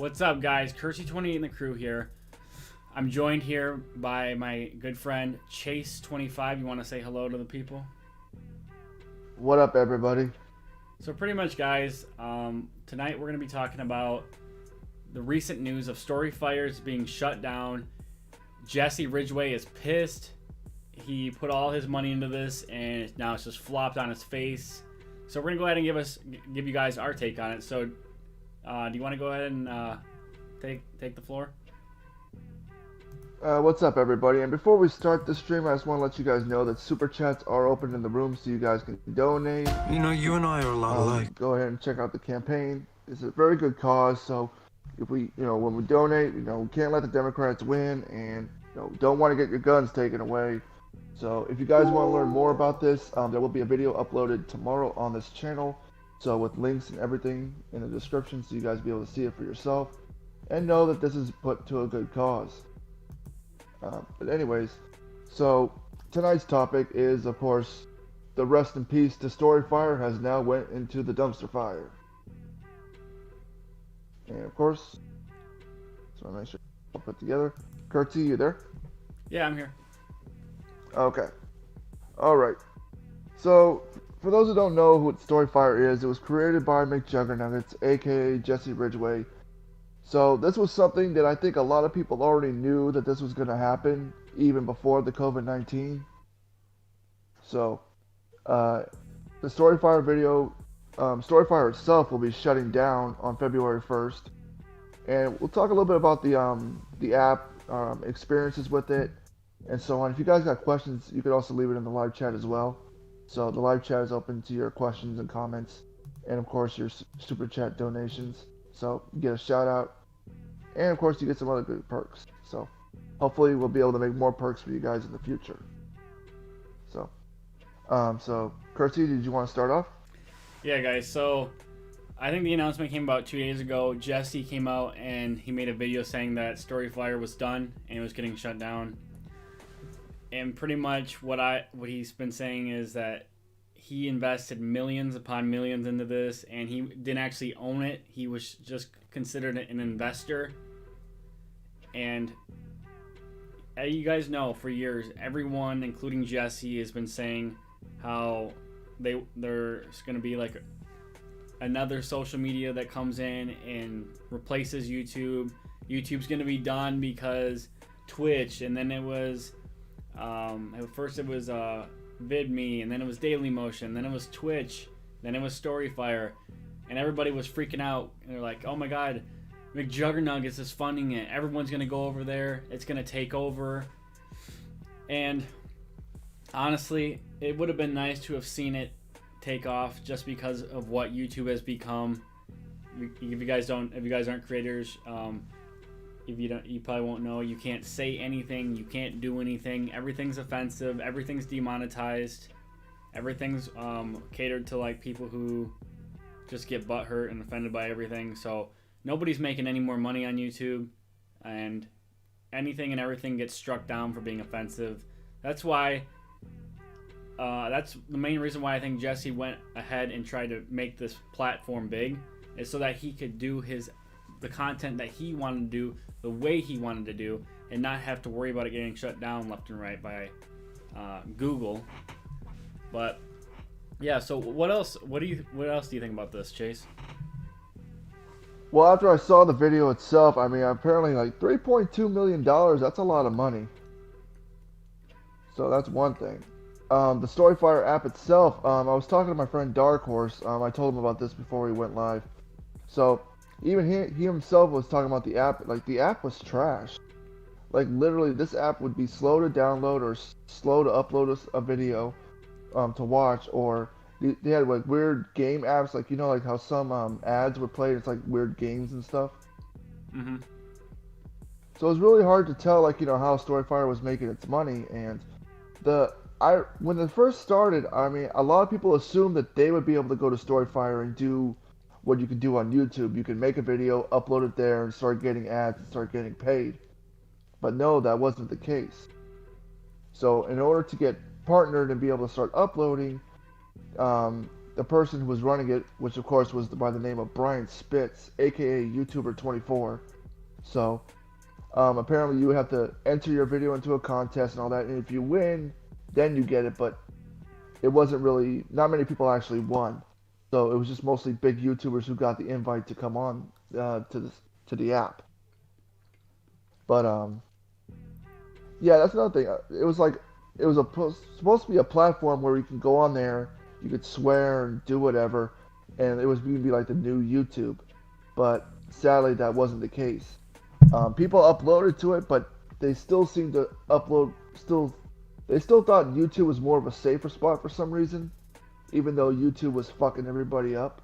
What's up, guys? Kersey28 and the crew here. I'm joined here by my good friend Chase25. You want to say hello to the people? What up, everybody? So pretty much, guys, tonight we're going to be talking about the recent news of StoryFire being shut down. Jesse Ridgway is pissed. He put all his money into this, and now it's just flopped on his face. So we're going to go ahead and give you guys our take on it. So do you want to go ahead and take the floor? What's up, everybody? And before we start the stream, I just want to let you guys know that super chats are open in the room, so you guys can donate. You know, you and I are a lot alike. Go ahead and check out the campaign. It's a very good cause. So if we, when we donate, we can't let the Democrats win, and don't want to get your guns taken away. So if you guys want to learn more about this, there will be a video uploaded tomorrow on this channel. So with links and everything in the description, so you guys be able to see it for yourself and know that this is put to a good cause. But anyways, so tonight's topic is, of course, the rest in peace to StoryFire has now went into the dumpster fire. And of course, so make sure I'll put together. Kurtzy, you there? Yeah, I'm here. Okay. Alright. So, for those who don't know who StoryFire is, it was created by MCJUGGERNUGGETS, aka Jesse Ridgway. So this was something that I think a lot of people already knew that this was going to happen even before the COVID-19. So, the StoryFire itself will be shutting down on February 1st. And we'll talk a little bit about the app, experiences with it, and so on. If you guys got questions, you could also leave it in the live chat as well. So the live chat is open to your questions and comments, and of course your super chat donations. So you get a shout out, and of course you get some other good perks. So hopefully we'll be able to make more perks for you guys in the future. So, Kurtzy, did you want to start off? Yeah, guys. So I think the announcement came about 2 days ago. Jesse came out and he made a video saying that StoryFire was done and it was getting shut down. And pretty much what he's been saying is that he invested millions upon millions into this, and he didn't actually own it. He was just considered an investor. And you guys know, for years, everyone, including Jesse, has been saying how there's going to be like another social media that comes in and replaces YouTube. YouTube's going to be done because Twitch, and then it was first it was VidMe, and then it was Dailymotion, then it was Twitch, then it was StoryFire, and everybody was freaking out. And they're like, oh my god, MCJUGGERNUGGETS is funding it, everyone's gonna go over there, it's gonna take over. And honestly, it would have been nice to have seen it take off, just because of what YouTube has become. If you guys aren't creators, you probably won't know. You can't say anything. You can't do anything. Everything's offensive. Everything's demonetized. Everything's catered to like people who just get butthurt and offended by everything. So nobody's making any more money on YouTube, and anything and everything gets struck down for being offensive. That's why. That's the main reason why I think Jesse went ahead and tried to make this platform big, is so that he could do the content that he wanted to do the way he wanted to do, and not have to worry about it getting shut down left and right by Google. But yeah, so what else do you think about this, Chase? Well, after I saw the video itself, I mean, apparently like $3.2 million, that's a lot of money. So that's one thing. The StoryFire app itself, I was talking to my friend Dark Horse. I told him about this before we went live. So even he himself was talking about the app. Like, the app was trash. Like, literally, this app would be slow to download or slow to upload a video to watch. Or they had like weird game apps, like like how some ads would play. It's like weird games and stuff. Mm-hmm. So it was really hard to tell, like how StoryFire was making its money. And when it first started, I mean, a lot of people assumed that they would be able to go to StoryFire and do what you can do on YouTube. You can make a video, upload it there, and start getting ads and start getting paid. But no, that wasn't the case. So in order to get partnered and be able to start uploading, the person who was running it, which of course was by the name of Brian Spitz, aka YouTuber 24. So apparently you would have to enter your video into a contest and all that, and if you win, then you get it. But it wasn't really, not many people actually won. So it was just mostly big YouTubers who got the invite to come on to the app. But yeah, that's another thing. It was supposed to be a platform where you can go on there, you could swear and do whatever, and it was going to be like the new YouTube. But sadly, that wasn't the case. People uploaded to it, but they still seemed to upload. They still thought YouTube was more of a safer spot for some reason, even though YouTube was fucking everybody up.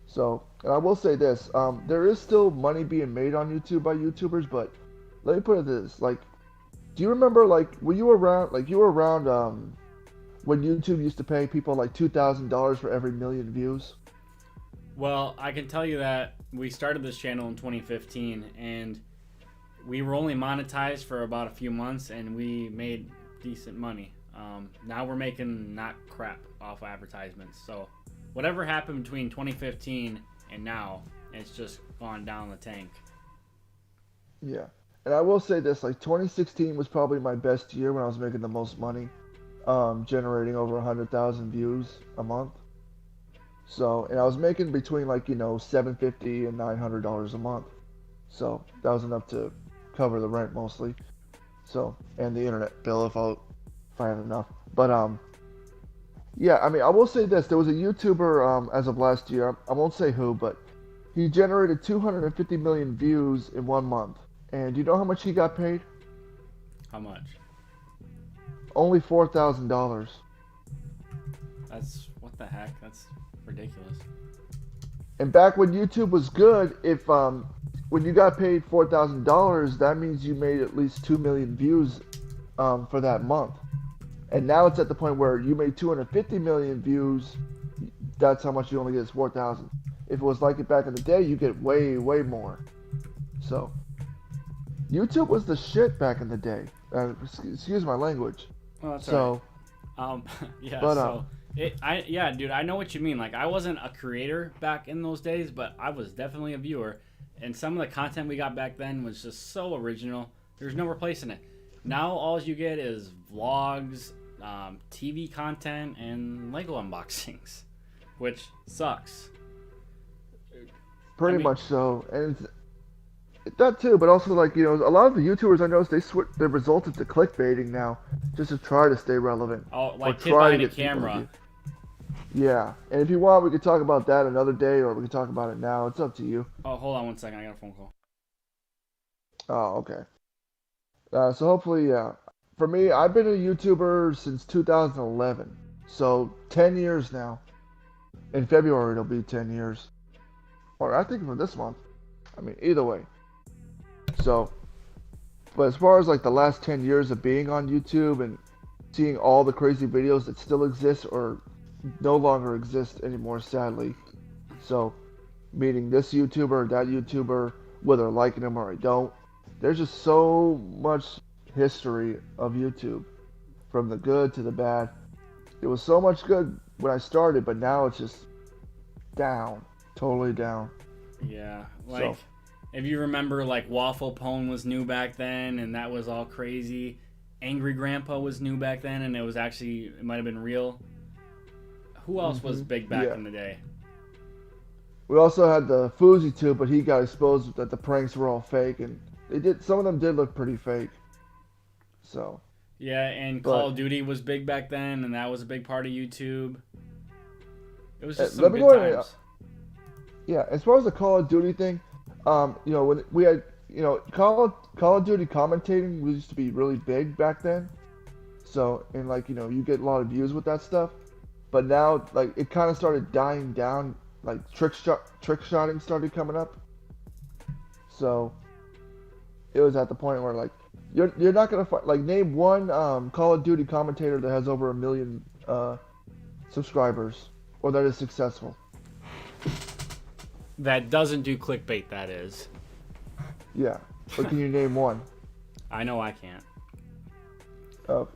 So, and I will say this, there is still money being made on YouTube by YouTubers, but let me put it this, like, do you remember, like, when you were around, when YouTube used to pay people like $2,000 for every million views? Well, I can tell you that we started this channel in 2015, and we were only monetized for about a few months, and we made decent money. Now we're making not crap off advertisements. So whatever happened between 2015 and now, it's just gone down the tank. Yeah. And I will say this, like 2016 was probably my best year when I was making the most money, generating over 100,000 views a month. So, and I was making between like, $750 and $900 a month. So that was enough to cover the rent mostly. So, and the internet bill if I had enough. But yeah, I mean, I will say this, there was a YouTuber as of last year, I won't say who, but he generated 250 million views in 1 month. And do you know how much he got paid? How much? Only $4,000. What the heck? That's ridiculous. And back when YouTube was good, if when you got paid $4,000, that means you made at least 2 million views for that month. And now it's at the point where you made 250 million views, that's how much you only get is 4,000. If it was like it back in the day, you get way, way more. So, YouTube was the shit back in the day. Excuse my language. Well, that's so, right. Yeah, but, yeah, dude, I know what you mean. Like, I wasn't a creator back in those days, but I was definitely a viewer. And some of the content we got back then was just so original. There's no replacing it. Now, all you get is vlogs, TV content, and Lego unboxings, which sucks. Pretty much so. And that too, but also like, a lot of the YouTubers I noticed, they've resulted to clickbaiting now, just to try to stay relevant. Oh, like kid behind a camera. Yeah, and if you want, we could talk about that another day, or we could talk about it now. It's up to you. Oh, hold on one second. I got a phone call. Oh, okay. So hopefully, yeah. For me, I've been a YouTuber since 2011, so 10 years now. In February, it'll be 10 years. Or I think for this month. I mean, either way. So, but as far as like the last 10 years of being on YouTube and seeing all the crazy videos that still exist or no longer exist anymore, sadly. So, meeting this YouTuber, that YouTuber, whether I like them or I don't, there's just so much history of YouTube, from the good to the bad. It was so much good when I started, but now it's just down, totally down. Yeah, like if you remember, like Waffle Pone was new back then, and that was all crazy. Angry Grandpa was new back then, and it might have been real. Who else was big back in the day? We also had the Fousey too, but he got exposed that the pranks were all fake, and some of them did look pretty fake. So. Yeah, and Call of Duty was big back then, and that was a big part of YouTube. It was just some good times. Yeah, as far as the Call of Duty thing, when we had, Call of Duty commentating used to be really big back then. So, and like, you get a lot of views with that stuff. But now, like, it kind of started dying down. Like, trick shotting started coming up. So, it was at the point where, like, you're not gonna find, like, name one Call of Duty commentator that has over 1 million subscribers, or that is successful. That doesn't do clickbait, that is. Yeah, but can you name one? I know I can't.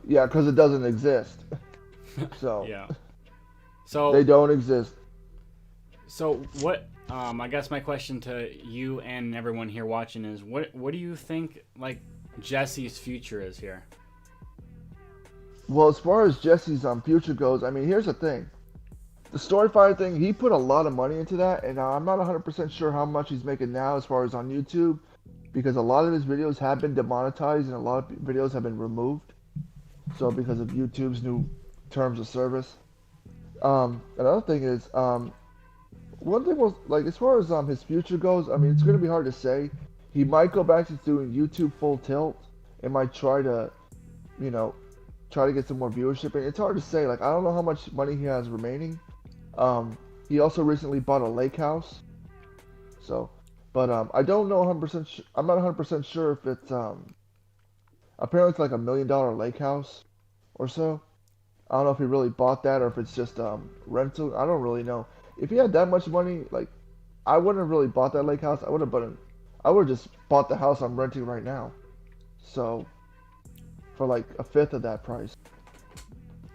Yeah, because it doesn't exist. So. Yeah. So They don't exist. So what? I guess my question to you and everyone here watching is, what do you think like Jesse's future is here? Well, as far as Jesse's future goes, I mean, here's the thing. The StoryFire thing, he put a lot of money into that, and I'm not 100% sure how much he's making now as far as on YouTube, because a lot of his videos have been demonetized and a lot of videos have been removed. So because of YouTube's new terms of service. Another thing is, one thing was like as far as his future goes, I mean, it's gonna be hard to say. He might go back to doing YouTube full tilt and might try to, you know, try to get some more viewership. And it's hard to say. Like I don't know how much money he has remaining. He also recently bought a lake house. So, but I don't know 100%. I'm not 100% sure if it's apparently it's like $1 million lake house or so. I don't know if he really bought that or if it's just rental. I don't really know. If he had that much money, like I wouldn't have really bought that lake house. I would have just bought the house I'm renting right now. So for like a fifth of that price.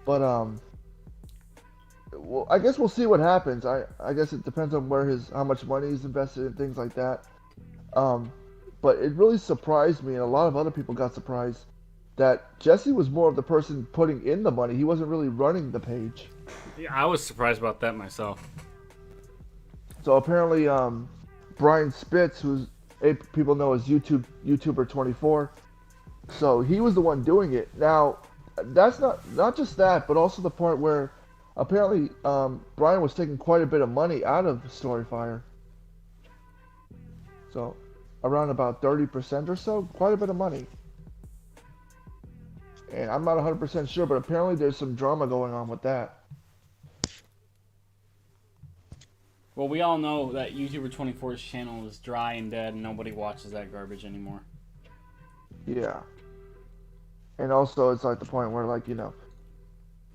But well, I guess we'll see what happens. I guess it depends on how much money he's invested in things like that. But it really surprised me, and a lot of other people got surprised that Jesse was more of the person putting in the money. He wasn't really running the page. Yeah, I was surprised about that myself. So apparently, Brian Spitz, who's people know as YouTuber 24, so he was the one doing it. Now, that's not just that, but also the part where apparently Brian was taking quite a bit of money out of StoryFire. So around about 30% or so, quite a bit of money. And I'm not 100% sure, but apparently there's some drama going on with that. Well, we all know that YouTuber 24's channel is dry and dead, and nobody watches that garbage anymore. Yeah. And also, it's like the point where, like, the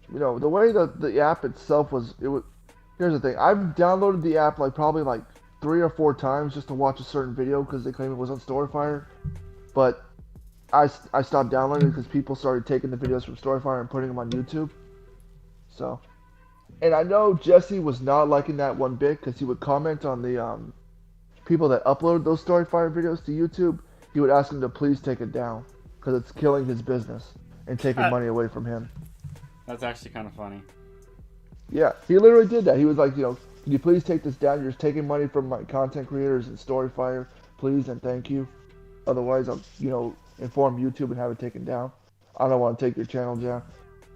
way the app itself was. Here's the thing. I've downloaded the app like probably like 3 or 4 times just to watch a certain video because they claim it was on StoryFire, but I stopped downloading it because people started taking the videos from StoryFire and putting them on YouTube. So, and I know Jesse was not liking that one bit because he would comment on the people that uploaded those StoryFire videos to YouTube. He would ask them to please take it down because it's killing his business and taking money away from him. That's actually kind of funny. Yeah, he literally did that. He was like, can you please take this down? You're just taking money from my content creators and StoryFire, please and thank you. Otherwise, I'll, inform YouTube and have it taken down. I don't want to take your channel down.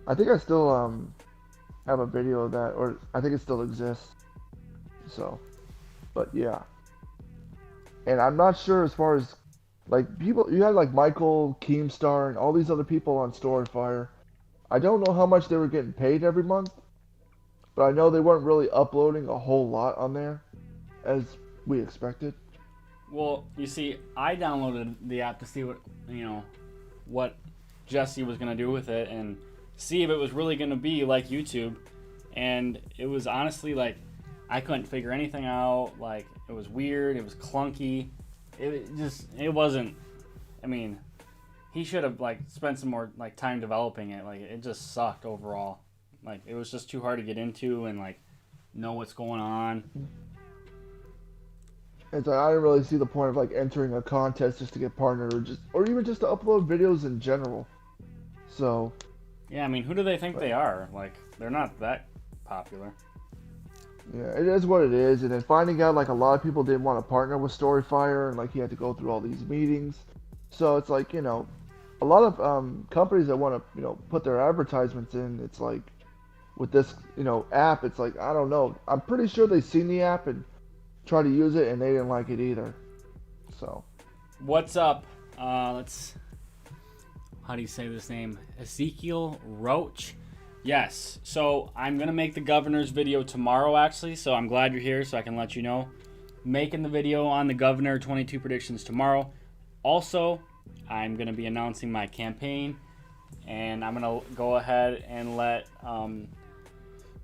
I think I still have a video of that, or I think it still exists. So, but yeah. And I'm not sure as far as like people. You had like Michael Keemstar and all these other people on StoryFire. I don't know how much they were getting paid every month, but I know they weren't really uploading a whole lot on there, as we expected. Well, you see, I downloaded the app to see what Jesse was going to do with it and see if it was really going to be like YouTube. And it was honestly like, I couldn't figure anything out. Like, it was weird. It was clunky. It wasn't, I mean, he should have like spent some more like time developing it. Like, it just sucked overall. Like, it was just too hard to get into and like know what's going on. And so I didn't really see the point of like entering a contest just to get partnered, or even just to upload videos in general. So yeah, I mean, who do they think they are? Like, they're not that popular. yeah, it is what it is. And then finding out like a lot of people didn't want to partner with StoryFire, and like he had to go through all these meetings. So it's like a lot of companies that want to put their advertisements in. It's like with this app, it's like I don't know. I'm pretty sure they've seen the app and try to use it, and they didn't like it either. So, what's up? How do you say this name? Ezekiel Roach. Yes. So I'm gonna make the governor's video tomorrow, actually. So I'm glad you're here, so I can let you know. Making the video on the governor 22 predictions tomorrow. Also, I'm gonna be announcing my campaign, and I'm gonna go ahead and let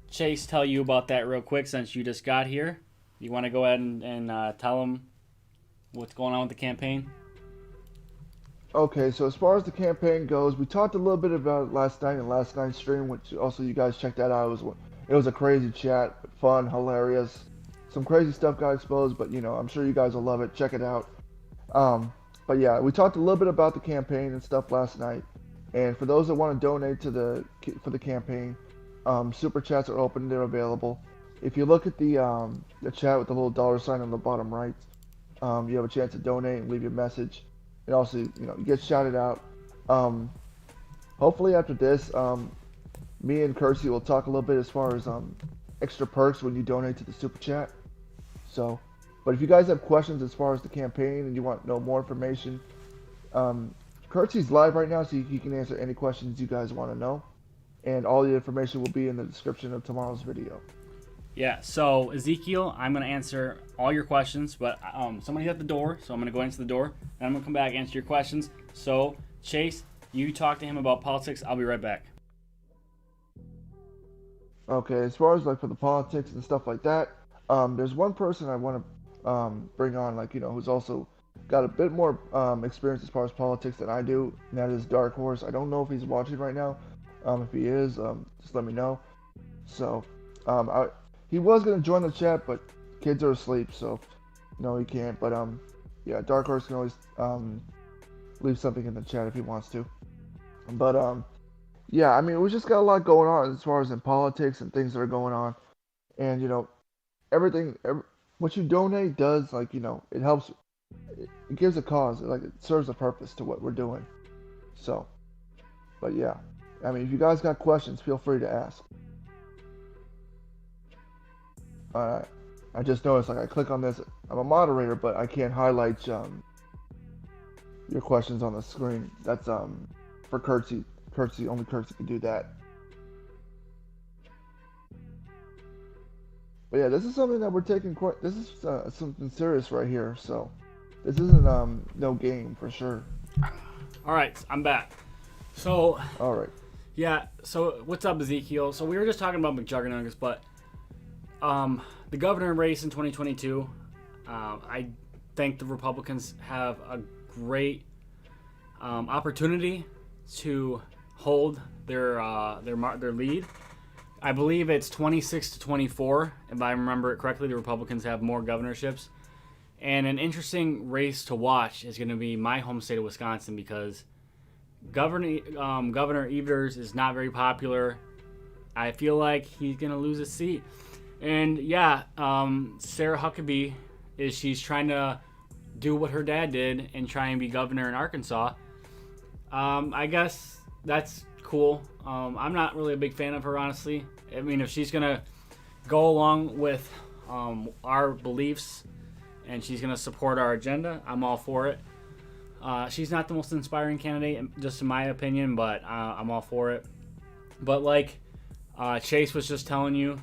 Chase tell you about that real quick since you just got here. You want to go ahead and tell them what's going on with the campaign? Okay, so as far as the campaign goes, we talked a little bit about it last night in last night's stream, which also you guys checked that out It was a crazy chat, fun, hilarious. Some crazy stuff got exposed, but I'm sure you guys will love it. Check it out. Um, but yeah, we talked a little bit about the campaign and stuff last night. And for those that want to donate for the campaign, super chats are open. They're available. If you look at the chat with the little dollar sign on the bottom right, you have a chance to donate and leave your message. And also, you get shouted out. Um, Hopefully after this, me and Kersey will talk a little bit as far as extra perks when you donate to the super chat. So, but if you guys have questions as far as the campaign and you want to know more information, Kersey's live right now, so he can answer any questions you guys want to know. And all the information will be in the description of tomorrow's video. Yeah, so Ezekiel, I'm going to answer all your questions, but somebody's at the door, so I'm going to go answer the door, and I'm going to come back and answer your questions. So, Chase, you talk to him about politics. I'll be right back. Okay, as far as like for the politics and stuff like that, there's one person I want to bring on, like who's also got a bit more experience as far as politics than I do, and that is Dark Horse. I don't know if he's watching right now. If he is, just let me know. So, he was gonna join the chat, but kids are asleep, so no, he can't. But yeah, Dark Horse can always leave something in the chat if he wants to. But yeah, I mean, we just got a lot going on as far as in politics and things that are going on, and everything, what you donate does, like it helps, it gives a cause, like it serves a purpose to what we're doing. So, but yeah, I mean, if you guys got questions, feel free to ask. I just noticed, like, I click on this, I'm a moderator, but I can't highlight your questions on the screen. That's for Kersey. Only Kersey can do that. But yeah, this is something that we're taking quite. This is something serious right here. So this isn't no game for sure. All right, I'm back. So. All right. Yeah. So what's up, Ezekiel? So we were just talking about McJuggernuggets, but the governor race in 2022. I think the Republicans have a great opportunity to hold their lead. I believe it's 26-24, if I remember it correctly. The Republicans have more governorships, and an interesting race to watch is going to be my home state of Wisconsin, because Governor Evers is not very popular. I feel like he's going to lose his seat. And yeah, Sarah Huckabee she's trying to do what her dad did and try and be governor in Arkansas. I guess that's cool. I'm not really a big fan of her, honestly. I mean, if she's gonna go along with our beliefs and she's gonna support our agenda, I'm all for it. She's not the most inspiring candidate, just in my opinion, but I'm all for it. But like Chase was just telling you,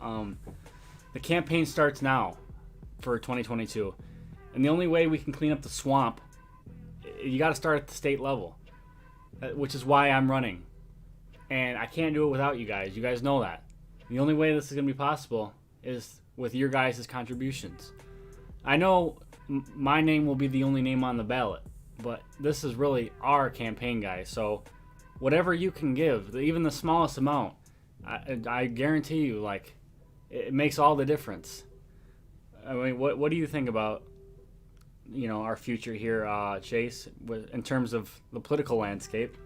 the campaign starts now for 2022, and the only way we can clean up the swamp, you got to start at the state level, which is why I'm running, and I can't do it without you guys. You guys know that. The only way this is going to be possible is with your guys' contributions. I know my name will be the only name on the ballot, but this is really our campaign, guys. So whatever you can give, even the smallest amount, I guarantee you, like, it makes all the difference. I mean, what do you think about our future here, Chase, in terms of the political landscape?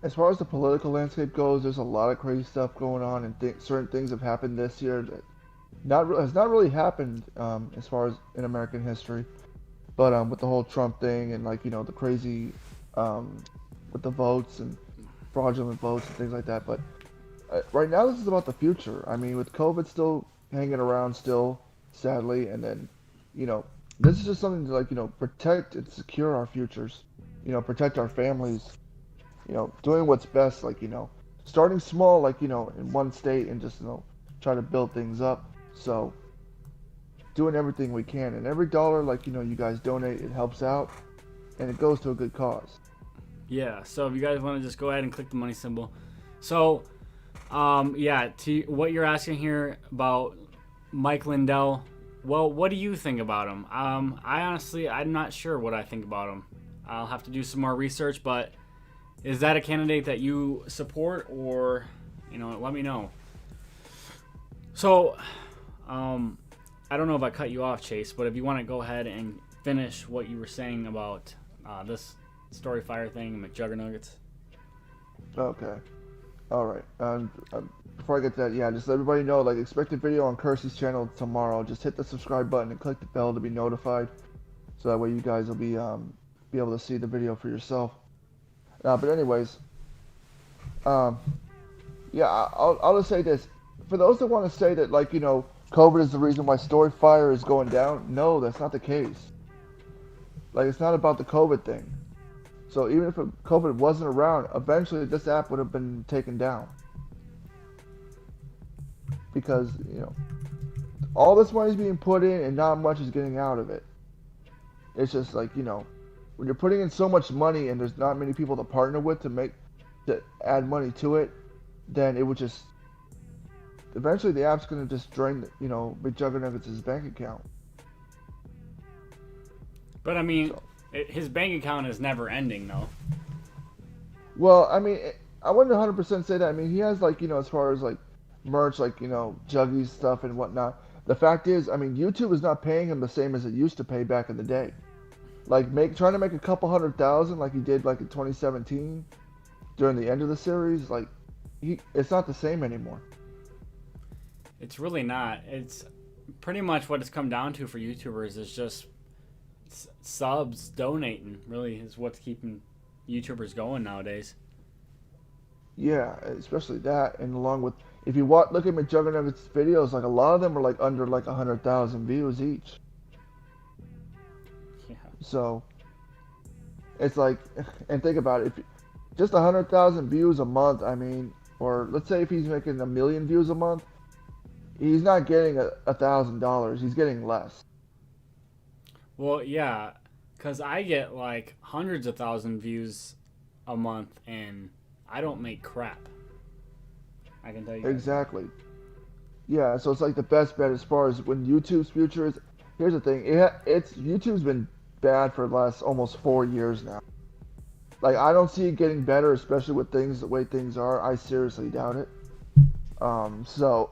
As far as the political landscape goes, there's a lot of crazy stuff going on, and certain things have happened this year that has not really happened as far as in American history. But with the whole Trump thing and the crazy with the votes and fraudulent votes and things like that. But right now, this is about the future. I mean, with COVID still hanging around, still sadly, and then this is just something to protect and secure our futures. Protect our families. Doing what's best. Starting small. In one state and just try to build things up. So doing everything we can, and every dollar you guys donate, it helps out, and it goes to a good cause. Yeah. So if you guys want to just go ahead and click the money symbol. So yeah, to what you're asking here about Mike Lindell, well, what do you think about him? I'm not sure what I think about him. I'll have to do some more research, but is that a candidate that you support, or let me know. So, I don't know if I cut you off, Chase, but if you want to go ahead and finish what you were saying about this StoryFire thing, McJuggernuggets. Okay. All right. Before I get to that, yeah, just let everybody know, like, expect a video on Kersey's channel tomorrow. Just hit the subscribe button and click the bell to be notified, so that way you guys will be able to see the video for yourself. But anyways, yeah, I'll just say this. For those that want to say that, like, COVID is the reason why StoryFire is going down, no, that's not the case. Like, it's not about the COVID thing. So even if COVID wasn't around, eventually this app would have been taken down. Because, all this money is being put in and not much is getting out of it. It's just like, when you're putting in so much money and there's not many people to partner with to add money to it, then it would just, eventually the app's going to just drain, McJuggernuggets' bank account. But I mean, his bank account is never ending, though. Well, I mean, I wouldn't 100% say that. I mean, he has, like, as far as, like, merch, like, Juggy's stuff and whatnot. The fact is, I mean, YouTube is not paying him the same as it used to pay back in the day. Like, trying to make a couple $100,000 like he did, like, in 2017 during the end of the series, like, it's not the same anymore. It's really not. It's pretty much what it's come down to for YouTubers is just subs donating, really, is what's keeping YouTubers going nowadays. Yeah, especially that, and along with, if you look at McJuggernuggets' videos, like, a lot of them are, like, under, like, 100,000 views each. Yeah. So, it's like, and think about it, if just 100,000 views a month, I mean, or let's say if he's making 1 million views a month, he's not getting $1,000, he's getting less. Well, yeah, because I get, like, hundreds of thousand views a month, and I don't make crap. I can tell you. Exactly. Yeah, so it's like the best bet as far as when YouTube's future is. Here's the thing, YouTube's been bad for the last almost 4 years now. Like, I don't see it getting better, especially with things the way things are. I seriously doubt it. So,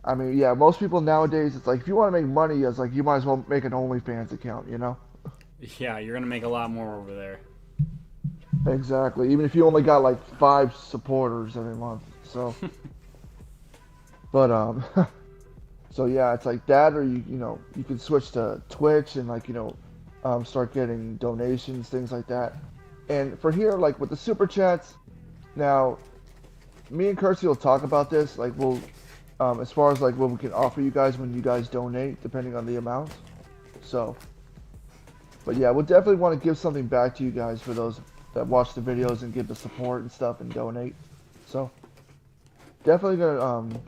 I mean, yeah, most people nowadays, it's like, if you want to make money, it's like, you might as well make an OnlyFans account, Yeah, you're gonna make a lot more over there. Exactly. Even if you only got like 5 supporters every month. So, but so yeah, it's like that, or you can switch to Twitch and, like, start getting donations, things like that. And for here, like with the super chats, now, me and Kersey will talk about this. Like, we'll, as far as like what we can offer you guys when you guys donate, depending on the amount. So, but yeah, we'll definitely want to give something back to you guys for those that watch the videos and give the support and stuff and donate. So, definitely gonna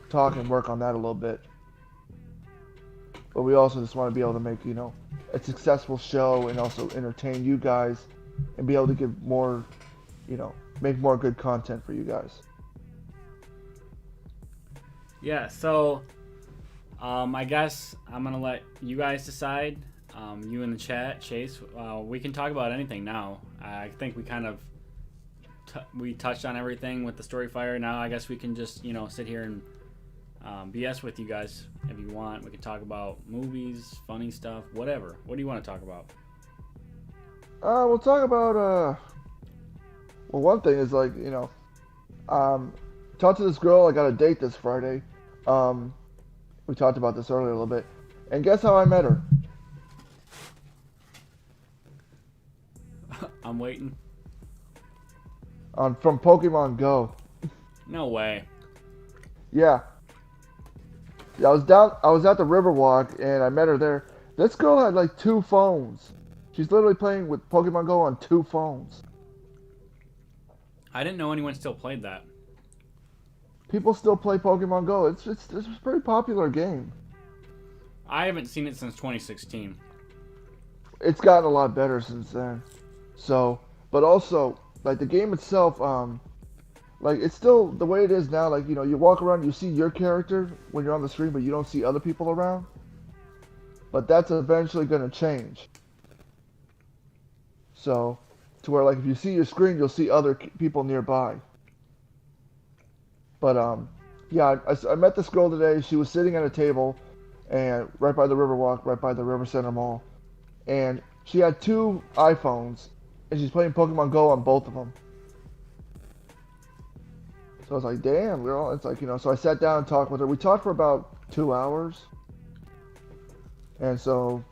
talk and work on that a little bit. But we also just want to be able to make, a successful show and also entertain you guys and be able to give more, make more good content for you guys. Yeah, so I guess I'm gonna let you guys decide. You in the chat, Chase. We can talk about anything now. I think we kind of we touched on everything with the StoryFire. Now I guess we can just sit here and BS with you guys if you want. We can talk about movies, funny stuff, whatever. What do you want to talk about? We'll talk about well, one thing is, like, talked to this girl. I got a date this Friday. We talked about this earlier a little bit, and guess how I met her? I'm waiting. From Pokemon Go. No way. Yeah. Yeah, I was at the Riverwalk and I met her there. This girl had like 2 phones. She's literally playing with Pokemon Go on 2 phones. I didn't know anyone still played that. People still play Pokemon Go. It's a pretty popular game. I haven't seen it since 2016. It's gotten a lot better since then. So, but also, like, the game itself, like, it's still the way it is now. Like, you walk around, you see your character when you're on the screen, but you don't see other people around. But that's eventually going to change. So, to where, like, if you see your screen, you'll see other people nearby. But yeah, I met this girl today. She was sitting at a table, and right by the Riverwalk, right by the River Center Mall, and she had two iPhones, and she's playing Pokemon Go on both of them. So I was like, damn, girl. It's like, so I sat down and talked with her. We talked for about 2 hours. And so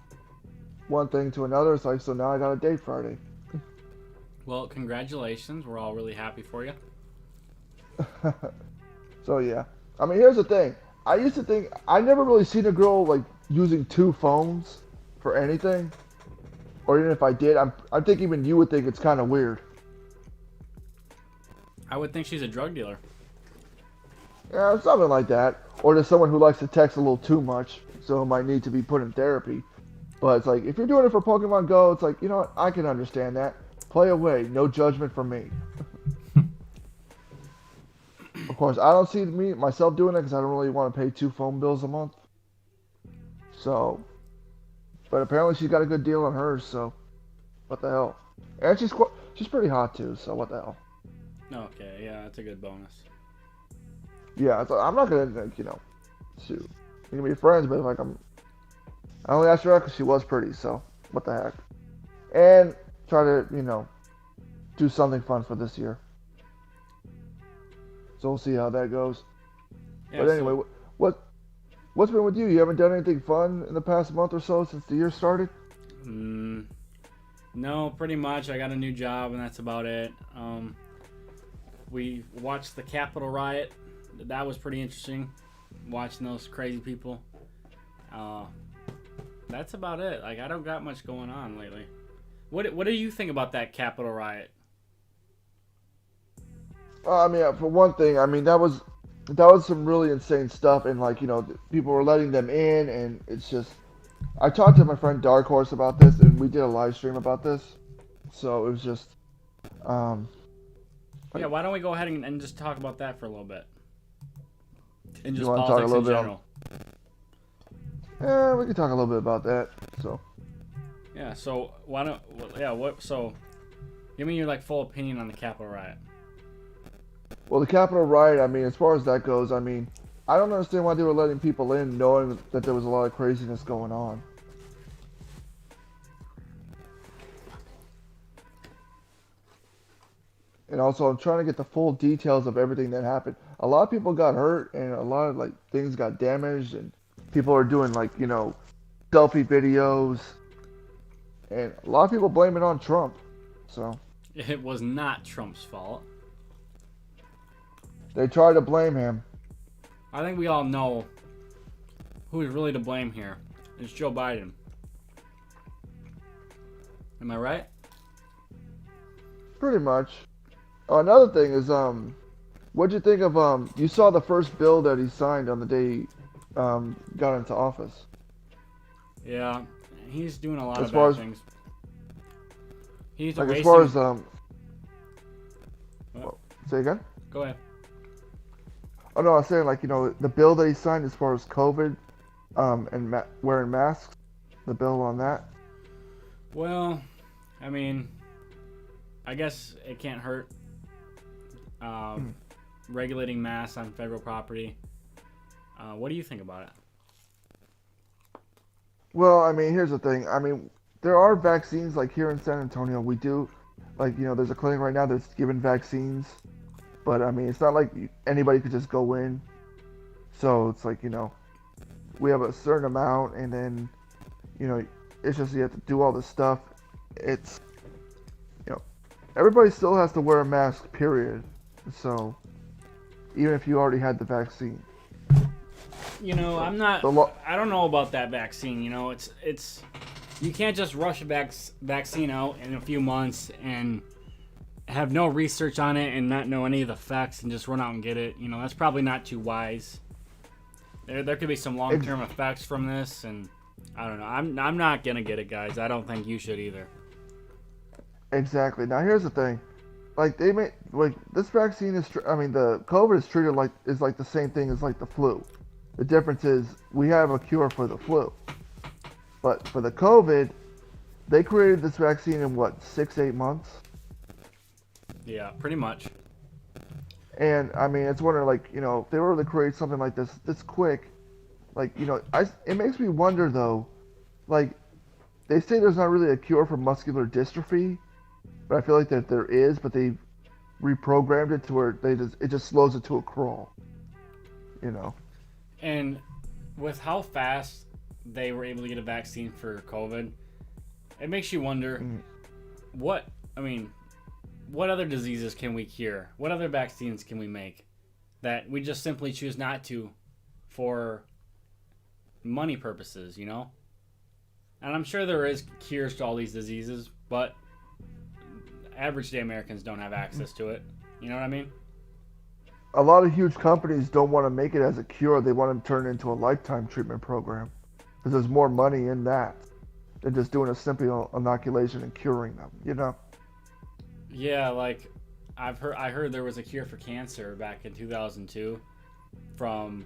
one thing to another, it's like, so now I got a date Friday. Well, congratulations. We're all really happy for you. So yeah. I mean, here's the thing. I used to think, I never really seen a girl like using two phones for anything. Or even if I did, I think even you would think it's kind of weird. I would think she's a drug dealer. Yeah, something like that. Or there's someone who likes to text a little too much, so might need to be put in therapy. But it's like, if you're doing it for Pokemon Go, it's like, you know what, I can understand that. Play away, no judgment from me. Of course, I don't see myself doing it because I don't really want to pay 2 phone bills a month. So, but apparently she's got a good deal on hers, so what the hell. And she's pretty hot too, so what the hell. Okay, yeah, that's a good bonus. Yeah, it's like, I'm not gonna like, shoot. We can be friends, but like I only asked her out because she was pretty, so what the heck. And try to, do something fun for this year. So we'll see how that goes. Yeah, But anyway, what's been with you? You haven't done anything fun in the past month or so since the year started? No, pretty much. I got a new job, and that's about it. We watched the Capitol riot. That was pretty interesting, watching those crazy people. That's about it. Like, I don't got much going on lately. What do you think about that Capitol riot? I mean, for one thing, I mean that was some really insane stuff, and like people were letting them in, and it's just. I talked to my friend Dark Horse about this, and we did a live stream about this, so it was just. Yeah, why don't we go ahead and just talk about that for a little bit? And just you want to talk a politics little in bit? general. Yeah, we can talk a little bit about that. So. Yeah. So why don't? Yeah. What? So, give me your full opinion on the Capitol riot. Well, the Capitol riot, I mean, as far as that goes, I mean, I don't understand why they were letting people in knowing that there was a lot of craziness going on. And also, I'm trying to get the full details of everything that happened. A lot of people got hurt, and a lot of, things got damaged, and people are doing, selfie videos. And a lot of people blame it on Trump, so. It was not Trump's fault. They try to blame him. I think we all know who is really to blame here. It's Joe Biden. Am I right? Pretty much. Oh, another thing is, what'd you think of, you saw the first bill that he signed on the day he got into office. Yeah, he's doing a lot As of far bad things. He's as erasing... far as, say again? Go ahead. Oh no, I was saying the bill that he signed as far as COVID, and wearing masks, the bill on that. Well, I mean, I guess it can't hurt. Regulating masks on federal property. What do you think about it? Well, I mean, here's the thing. I mean, there are vaccines here in San Antonio. We do, there's a clinic right now that's giving vaccines. But, I mean, it's not like anybody could just go in. So, it's we have a certain amount, and then, it's just you have to do all this stuff. It's, everybody still has to wear a mask, period. So, even if you already had the vaccine. I'm not... I don't know about that vaccine, It's... You can't just rush a vaccine out in a few months and... have no research on it and not know any of the facts and just run out and get it. That's probably not too wise. There could be some long-term effects from this, and I don't know. I'm not gonna get it, guys. I don't think you should either. Exactly. Now here's the thing. They make this vaccine is the COVID is treated is the same thing as the flu. The difference is we have a cure for the flu. But for the COVID, they created this vaccine in 6-8 months? Yeah, pretty much. And I mean, it's wondering like, if they were to create something like this quick, like, it makes me wonder though, like they say there's not really a cure for muscular dystrophy, but I feel like that there is, but they reprogrammed it to where it just slows it to a crawl, you know. And with how fast they were able to get a vaccine for COVID, it makes you wonder what other diseases can we cure? What other vaccines can we make that we just simply choose not to for money purposes, you know? And I'm sure there is cures to all these diseases, but average day Americans don't have access to it. You know what I mean? A lot of huge companies don't want to make it as a cure. They want to turn it into a lifetime treatment program because there's more money in that than just doing a simple inoculation and curing them, you know? Yeah, like I heard there was a cure for cancer back in 2002 from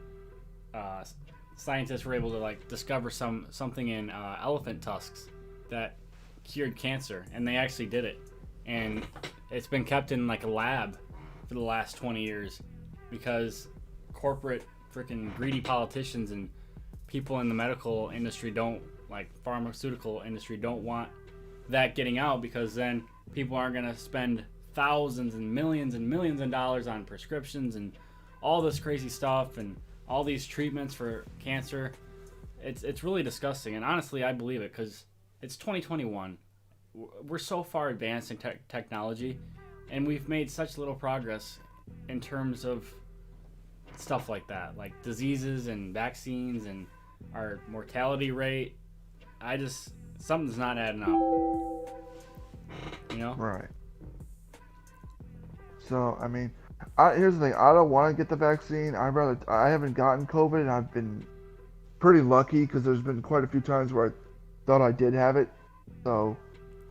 scientists were able to like discover something in elephant tusks that cured cancer, and they actually did it. And it's been kept in like a lab for the last 20 years because corporate freaking greedy politicians and people in the medical industry pharmaceutical industry don't want that getting out, because then people aren't going to spend thousands and millions of dollars on prescriptions and all this crazy stuff and all these treatments for cancer. It's really disgusting, and honestly I believe it because it's 2021. We're so far advanced in technology, and we've made such little progress in terms of stuff like that, like diseases and vaccines and our mortality rate. Something's not adding up, you know? Right. So, I mean, here's the thing. I don't want to get the vaccine. I haven't gotten COVID, and I've been pretty lucky because there's been quite a few times where I thought I did have it. So,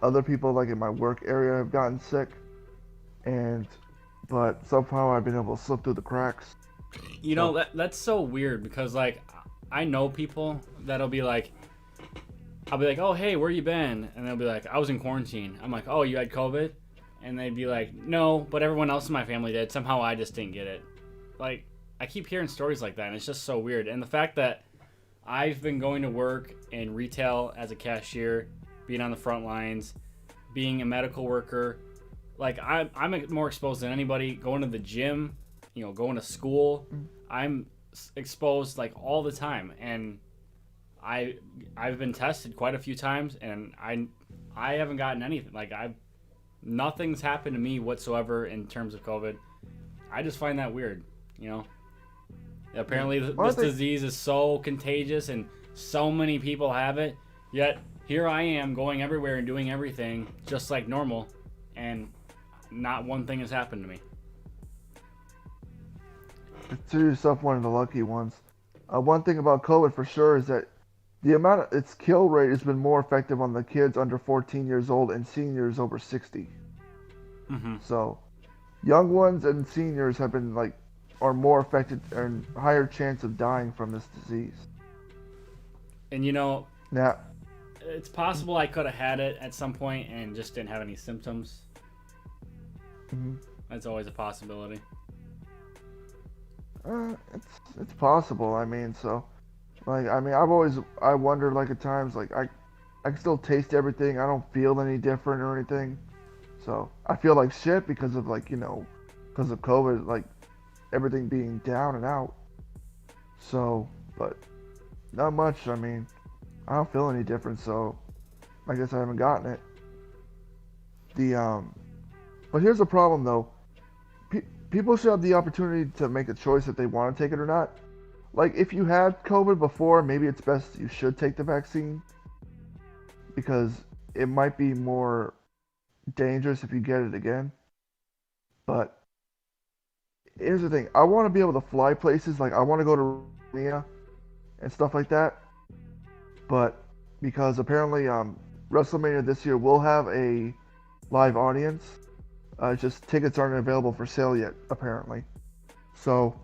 other people, like in my work area, have gotten sick, but somehow I've been able to slip through the cracks. You know, that's so weird because, like, I know people that'll be like, I'll be like, oh, hey, where you been? And they'll be like, I was in quarantine. I'm like, oh, you had COVID? And they'd be like, no, but everyone else in my family did. Somehow I just didn't get it. Like, I keep hearing stories like that, and it's just so weird. And the fact that I've been going to work in retail as a cashier, being on the front lines, being a medical worker, like, I'm more exposed than anybody. Going to the gym, going to school, I'm exposed, like, all the time. And I've been tested quite a few times, and I haven't gotten anything. Like, nothing's happened to me whatsoever in terms of COVID. I just find that weird, Apparently, this disease is so contagious, and so many people have it. Yet here I am going everywhere and doing everything just like normal, and not one thing has happened to me. Consider yourself one of the lucky ones. One thing about COVID for sure is that the amount of its kill rate has been more effective on the kids under 14 years old and seniors over 60. Mm-hmm. So, young ones and seniors are more affected and higher chance of dying from this disease. And now, it's possible I could have had it at some point and just didn't have any symptoms. Mm-hmm. That's always a possibility. It's possible. I mean, I wonder, like, at times, like, I can still taste everything. I don't feel any different or anything. So I feel like shit because of because of COVID, like everything being down and out. So, but not much. I mean, I don't feel any different. So I guess I haven't gotten it. But here's the problem though. People should have the opportunity to make a choice if they want to take it or not. Like, if you had COVID before, maybe it's best you should take the vaccine because it might be more dangerous if you get it again. But here's the thing. I want to be able to fly places. Like, I want to go to Romania and stuff like that. But because apparently WrestleMania this year will have a live audience. Just tickets aren't available for sale yet, apparently. So,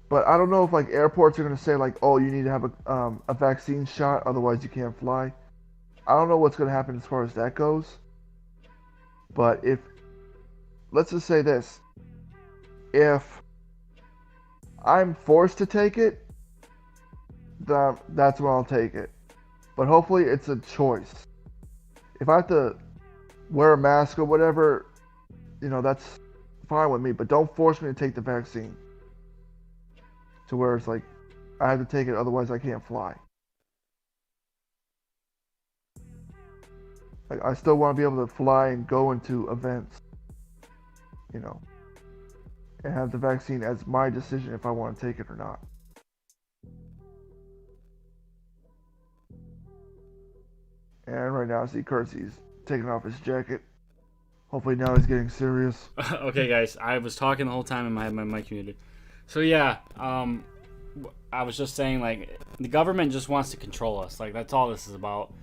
but I don't know if like airports are going to say like, oh, you need to have a vaccine shot, otherwise you can't fly. I don't know what's going to happen as far as that goes. But let's just say this. if I'm forced to take it, that's when I'll take it. But hopefully it's a choice. If I have to wear a mask or whatever, that's fine with me. But don't force me to take the vaccine. To where it's like, I have to take it, otherwise I can't fly. Like, I still want to be able to fly and go into events, and have the vaccine as my decision if I want to take it or not. And right now I see Kersey's taking off his jacket. Hopefully now he's getting serious. Okay, guys, I was talking the whole time and I had my mic muted. So yeah, I was just saying, like, the government just wants to control us. Like, that's all this is about.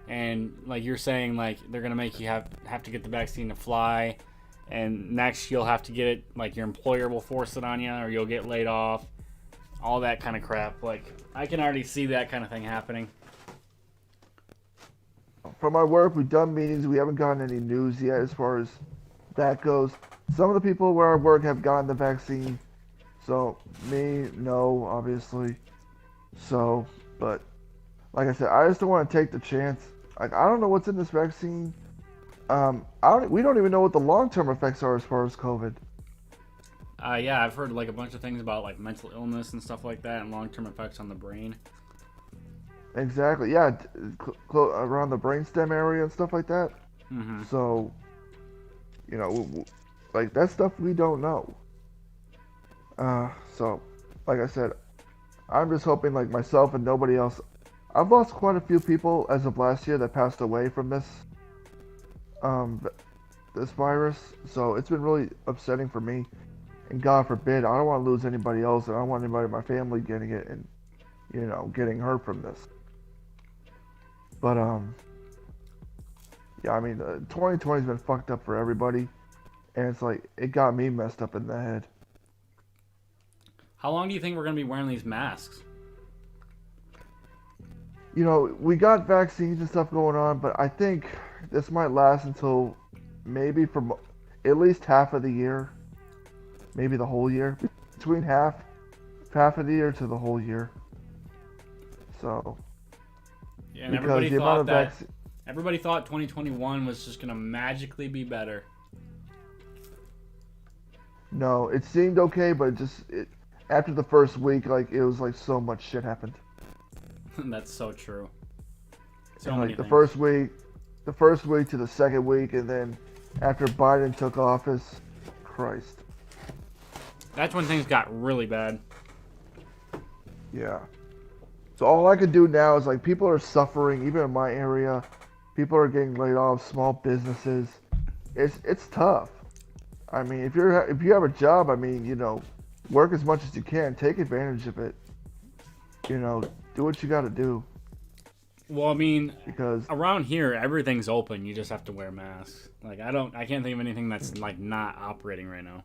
And like you're saying, like, they're gonna make you have to get the vaccine to fly, and next you'll have to get it. Like, your employer will force it on you, or you'll get laid off. All that kind of crap. Like, I can already see that kind of thing happening. From my work, we've done meetings. We haven't gotten any news yet as far as that goes. Some of the people where I work have gotten the vaccine. So, me, no, obviously. So, but, like I said, I just don't want to take the chance. Like, I don't know what's in this vaccine. We don't even know what the long-term effects are as far as COVID. Yeah, I've heard, like, a bunch of things about, like, mental illness and stuff like that, and long-term effects on the brain. Exactly, yeah, around the brainstem area and stuff like that. Mm-hmm. So, like, that stuff we don't know. So, like I said, I'm just hoping, like, myself and nobody else. I've lost quite a few people as of last year that passed away from this virus. So it's been really upsetting for me. And God forbid, I don't want to lose anybody else, and I don't want anybody in my family getting it and, getting hurt from this. But, yeah, I mean, 2020's been fucked up for everybody. And it's like, it got me messed up in the head. How long do you think we're going to be wearing these masks? We got vaccines and stuff going on, but I think this might last until maybe from at least half of the year. Maybe the whole year. Between half of the year to the whole year. So. Yeah, and everybody thought 2021 was just going to magically be better. No, it seemed okay, but after the first week, like, it was like so much shit happened. That's so true. So and, many like, the things. first week to the second week, and then after Biden took office, Christ. That's when things got really bad. Yeah. So all I can do now is, like, people are suffering, even in my area. People are getting laid off, small businesses. It's tough. I mean, if you have a job, I mean, work as much as you can, take advantage of it. Do what you got to do. Well, I mean, because around here everything's open. You just have to wear masks. Like, I can't think of anything that's like not operating right now.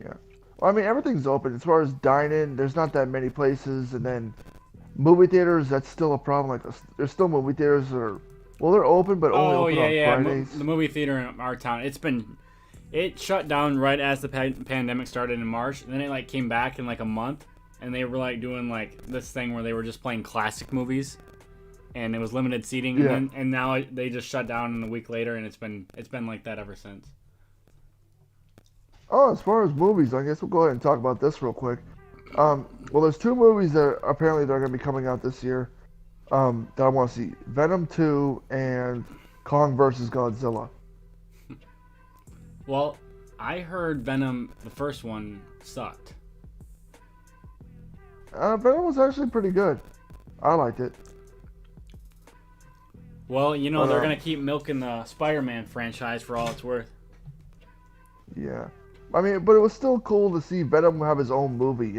Yeah. Well, I mean, everything's open. As far as dining, there's not that many places, and then movie theaters, that's still a problem. Like, there's still movie theaters they're open, but only open on Fridays. The movie theater in our town, it shut down right as the pandemic started in March, and then it like came back in like a month, and they were like doing like this thing where they were just playing classic movies, and it was limited seating, yeah. and now they just shut down in a week later, and it's been like that ever since. Oh, as far as movies, I guess we'll go ahead and talk about this real quick. Well, there's two movies that apparently they're going to be coming out this year that I want to see. Venom 2 and Kong vs. Godzilla. Well, I heard Venom, the first one, sucked. Venom was actually pretty good. I liked it. Well, they're going to keep milking the Spider-Man franchise for all it's worth. Yeah. I mean, but it was still cool to see Venom have his own movie,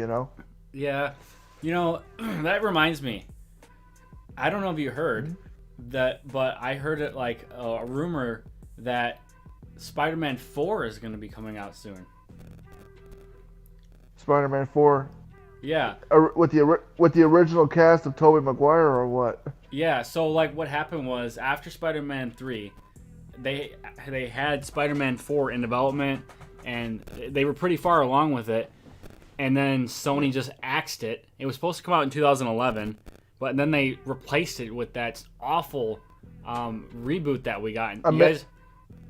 Yeah. That reminds me. I don't know if you heard that, but I heard it like a rumor that Spider-Man 4 is going to be coming out soon. Spider-Man 4? Yeah. With the original cast of Tobey Maguire or what? Yeah, so like what happened was after Spider-Man 3, they had Spider-Man 4 in development, and they were pretty far along with it. And then Sony just axed it. It was supposed to come out in 2011, but then they replaced it with that awful reboot that we got.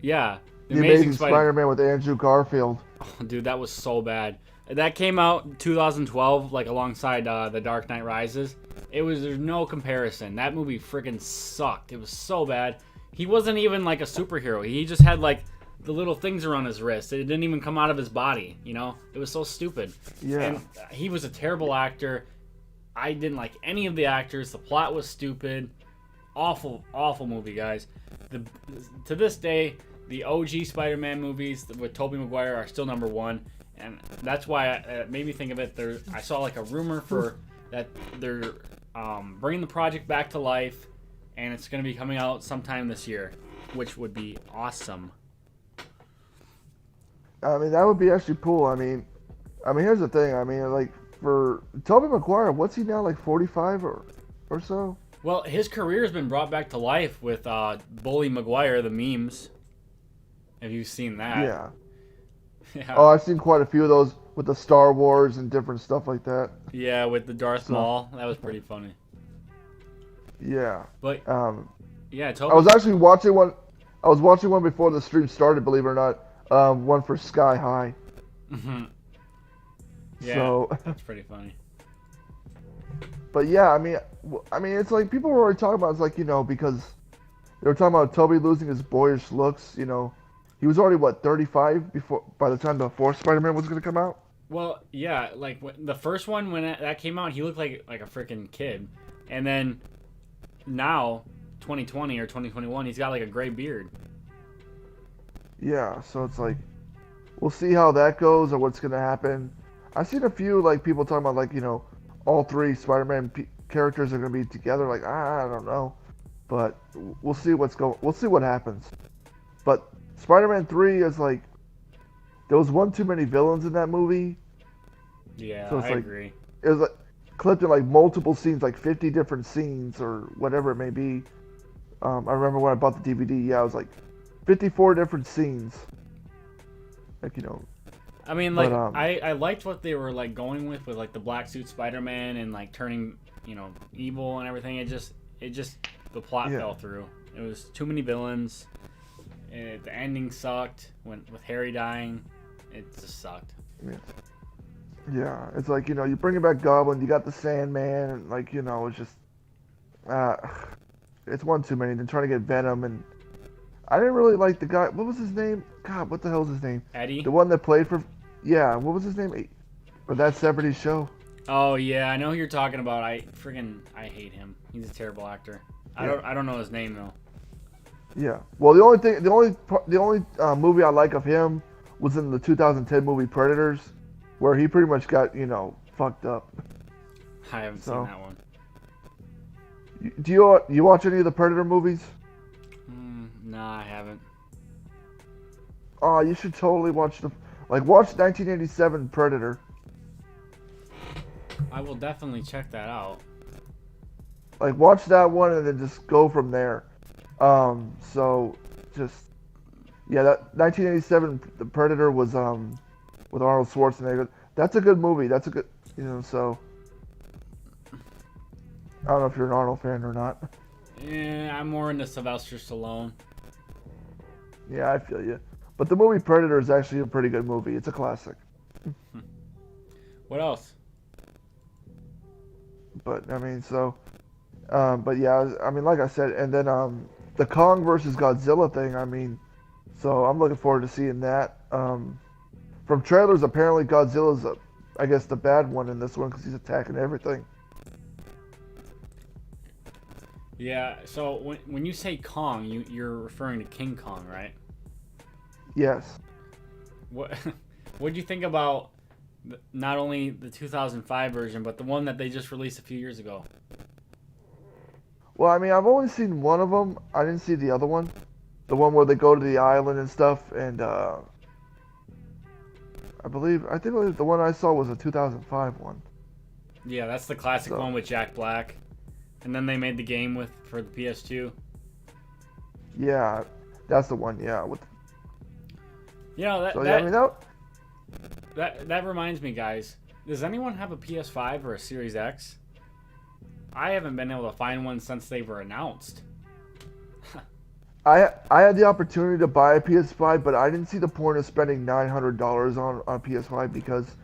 Yeah, The Amazing Spider-Man with Andrew Garfield. Oh, dude, that was so bad. That came out in 2012, like alongside The Dark Knight Rises. There's no comparison. That movie freaking sucked. It was so bad. He wasn't even like a superhero. He just had like the little things around his wrist. It didn't even come out of his body, you know? It was so stupid. Yeah. And he was a terrible actor. I didn't like any of the actors. The plot was stupid. Awful, awful movie, guys. To this day, the OG Spider-Man movies with Tobey Maguire are still number one. And that's why it made me think of it. I saw like a rumor for that they're bringing the project back to life. And it's going to be coming out sometime this year, which would be awesome. I mean, that would be actually cool. I mean, here's the thing. I mean, like, for Tobey Maguire, what's he now, like 45 or so? Well, his career has been brought back to life with Bully Maguire, the memes. Have you seen that? Yeah. Yeah. Oh, I've seen quite a few of those with the Star Wars and different stuff like that. Yeah, with the Darth Maul. That was pretty funny. Yeah. But, yeah, Tobey. I was actually watching one. I was watching one before the stream started, believe it or not. One for Sky High. Mm-hmm. Yeah, so, that's pretty funny. But yeah, I mean, it's like people were already talking about. It's like, you know, because they were talking about Toby losing his boyish looks. You know, he was already 35 by the time the fourth Spider-Man was going to come out. Well, yeah, like the first one when that came out, he looked like a freaking kid, and then now 2020 or 2021, he's got like a gray beard. Yeah, so it's like, we'll see how that goes or what's going to happen. I've seen a few, like, people talking about, like, you know, all three Spider-Man characters are going to be together. Like, I don't know. But we'll see we'll see what happens. But Spider-Man 3 is, like, there was one too many villains in that movie. Yeah, so it's I like, agree. It was, like, clipped in, like, multiple scenes, like 50 different scenes or whatever it may be. I remember when I bought the DVD, yeah, it was, like, 54 different scenes. Like, you know. I mean, like, I liked what they were, like, going with like, the black suit Spider-Man and, like, turning, you know, evil and everything. It just, the plot fell through. It was too many villains. The ending sucked. With Harry dying, it just sucked. Yeah, it's like, you know, you bring back Goblin, you got the Sandman, and, like, you know, it's just, it's one too many. Then trying to get Venom, and I didn't really like the guy. What was his name? God, what the hell was his name? Eddie? The one that played for... Yeah, what was his name? For that 70s show. Oh, yeah, I know who you're talking about. I hate him. He's a terrible actor. Yeah. I don't know his name, though. Yeah. Well, the only movie I like of him was in the 2010 movie Predators, where he pretty much got, you know, fucked up. I haven't seen that one. Do you watch any of the Predator movies? Nah, I haven't. Oh, you should totally watch watch 1987 Predator. I will definitely check that out. Like, watch that one and then just go from there. So just, yeah, that 1987 The Predator was with Arnold Schwarzenegger. That's a good movie. That's a good, you know. So I don't know if you're an Arnold fan or not. Yeah, I'm more into Sylvester Stallone. Yeah, I feel you. But the movie Predator is actually a pretty good movie. It's a classic. What else? But I mean, so, but yeah, I mean, like I said, and then the Kong versus Godzilla thing. I mean, so I'm looking forward to seeing that. From trailers, apparently Godzilla's, I guess, the bad one in this one because he's attacking everything. Yeah. So when you say Kong, you're referring to King Kong, right? Yes. What do you think about not only the 2005 version, but the one that they just released a few years ago? Well, I mean, I've only seen one of them. I didn't see the other one. The one where they go to the island and stuff, and I think the one I saw was a 2005 one. Yeah, that's the classic one with Jack Black. And then they made the game for the PS2. Yeah, that's the one, yeah. You know So yeah, I mean that. that reminds me, guys. Does anyone have a PS5 or a Series X? I haven't been able to find one since they were announced. I had the opportunity to buy a PS5, but I didn't see the point of spending $900 on PS5 because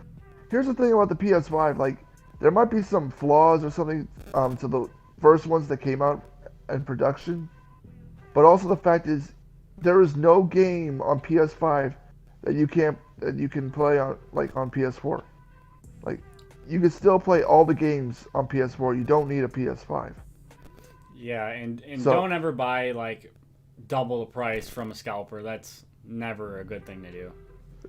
here's the thing about the PS5, like there might be some flaws or something to the first ones that came out in production, but also the fact is there is no game on PS5 that you can play on on PS4. Like you can still play all the games on PS4. You don't need a PS5. Yeah, and So don't ever buy like double the price from a scalper. That's never a good thing to do.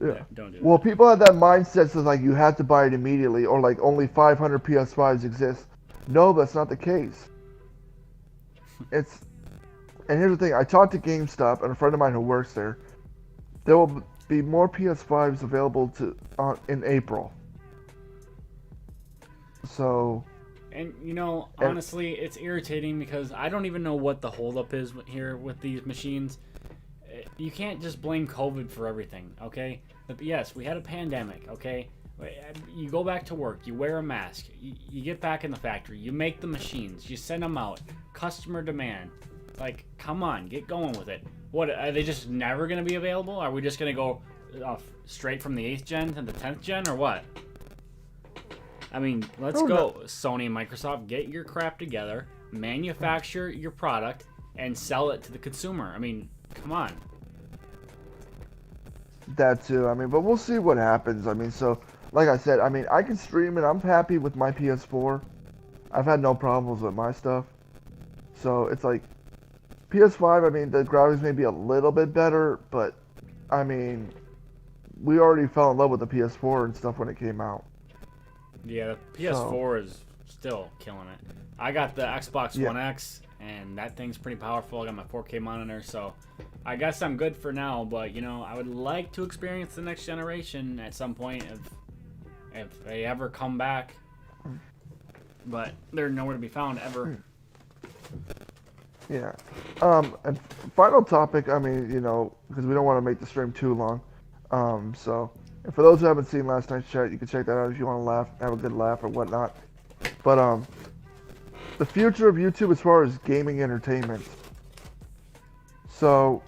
yeah. Don't do Well, that. people have that mindset so like you have to buy it immediately or like only 500 PS5s exist. No, that's not the case. It's and here's the thing. I talked to GameStop and a friend of mine who works there. There will be more PS5s available in April. So, And you know, honestly, it's irritating because I don't even know what the holdup is here with these machines. You can't just blame COVID for everything, okay? But yes, we had a pandemic, okay? You go back to work, you wear a mask, you get back in the factory, you make the machines, you send them out, customer demand. Like, come on, get going with it. What, are they just never going to be available? Are we just going to go straight from the 8th gen to the 10th gen, or what? I mean, let's go, Sony and Microsoft, get your crap together, manufacture your product, and sell it to the consumer. I mean, come on. that too. I mean, but we'll see what happens. I mean, so like I said, I mean, I can stream it. I'm happy with my PS4. I've had no problems with my stuff. So it's like PS5. I mean, the graphics may be a little bit better, but I mean, we already fell in love with the PS4 and stuff when it came out. Yeah, the PS4 is still killing it. I got the Xbox One X, and that thing's pretty powerful. I got my 4K monitor, so I guess I'm good for now. But you know, I would like to experience the next generation at some point if they ever come back. But they're nowhere to be found ever. Yeah. And final topic. I mean, you know, because we don't want to make the stream too long. So, and for those who haven't seen last night's chat, you can check that out if you want to laugh, have a good laugh or whatnot. But the future of YouTube as far as gaming entertainment. So,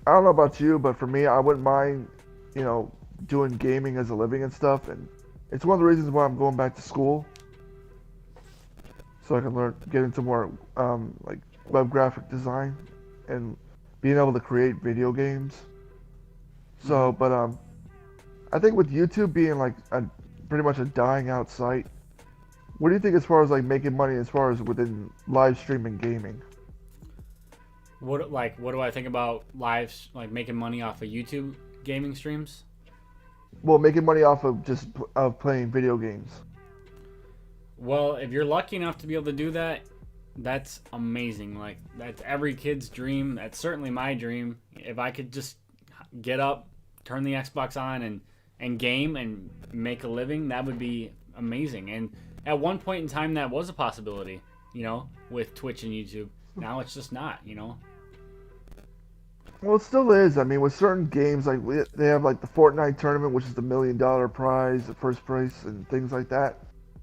I don't know about you, but for me, I wouldn't mind, you know, doing gaming as a living and stuff. And it's one of the reasons why I'm going back to school, so I can get into more like web graphic design and being able to create video games. So, but I think with YouTube being like pretty much a dying out site, what do you think as far as like making money as far as within live streaming gaming? What do I think about making money off of YouTube gaming streams? Well, making money off of just of playing video games. Well, if you're lucky enough to be able to do that, that's amazing. Like, that's every kid's dream. That's certainly my dream. If I could just get up, turn the Xbox on, and game and make a living, that would be amazing. And at one point in time, that was a possibility, you know, with Twitch and YouTube. Now it's just not, you know. Well, it still is. I mean, with certain games, like they have like the Fortnite tournament, which is the $1 million prize, the first prize, and things like that.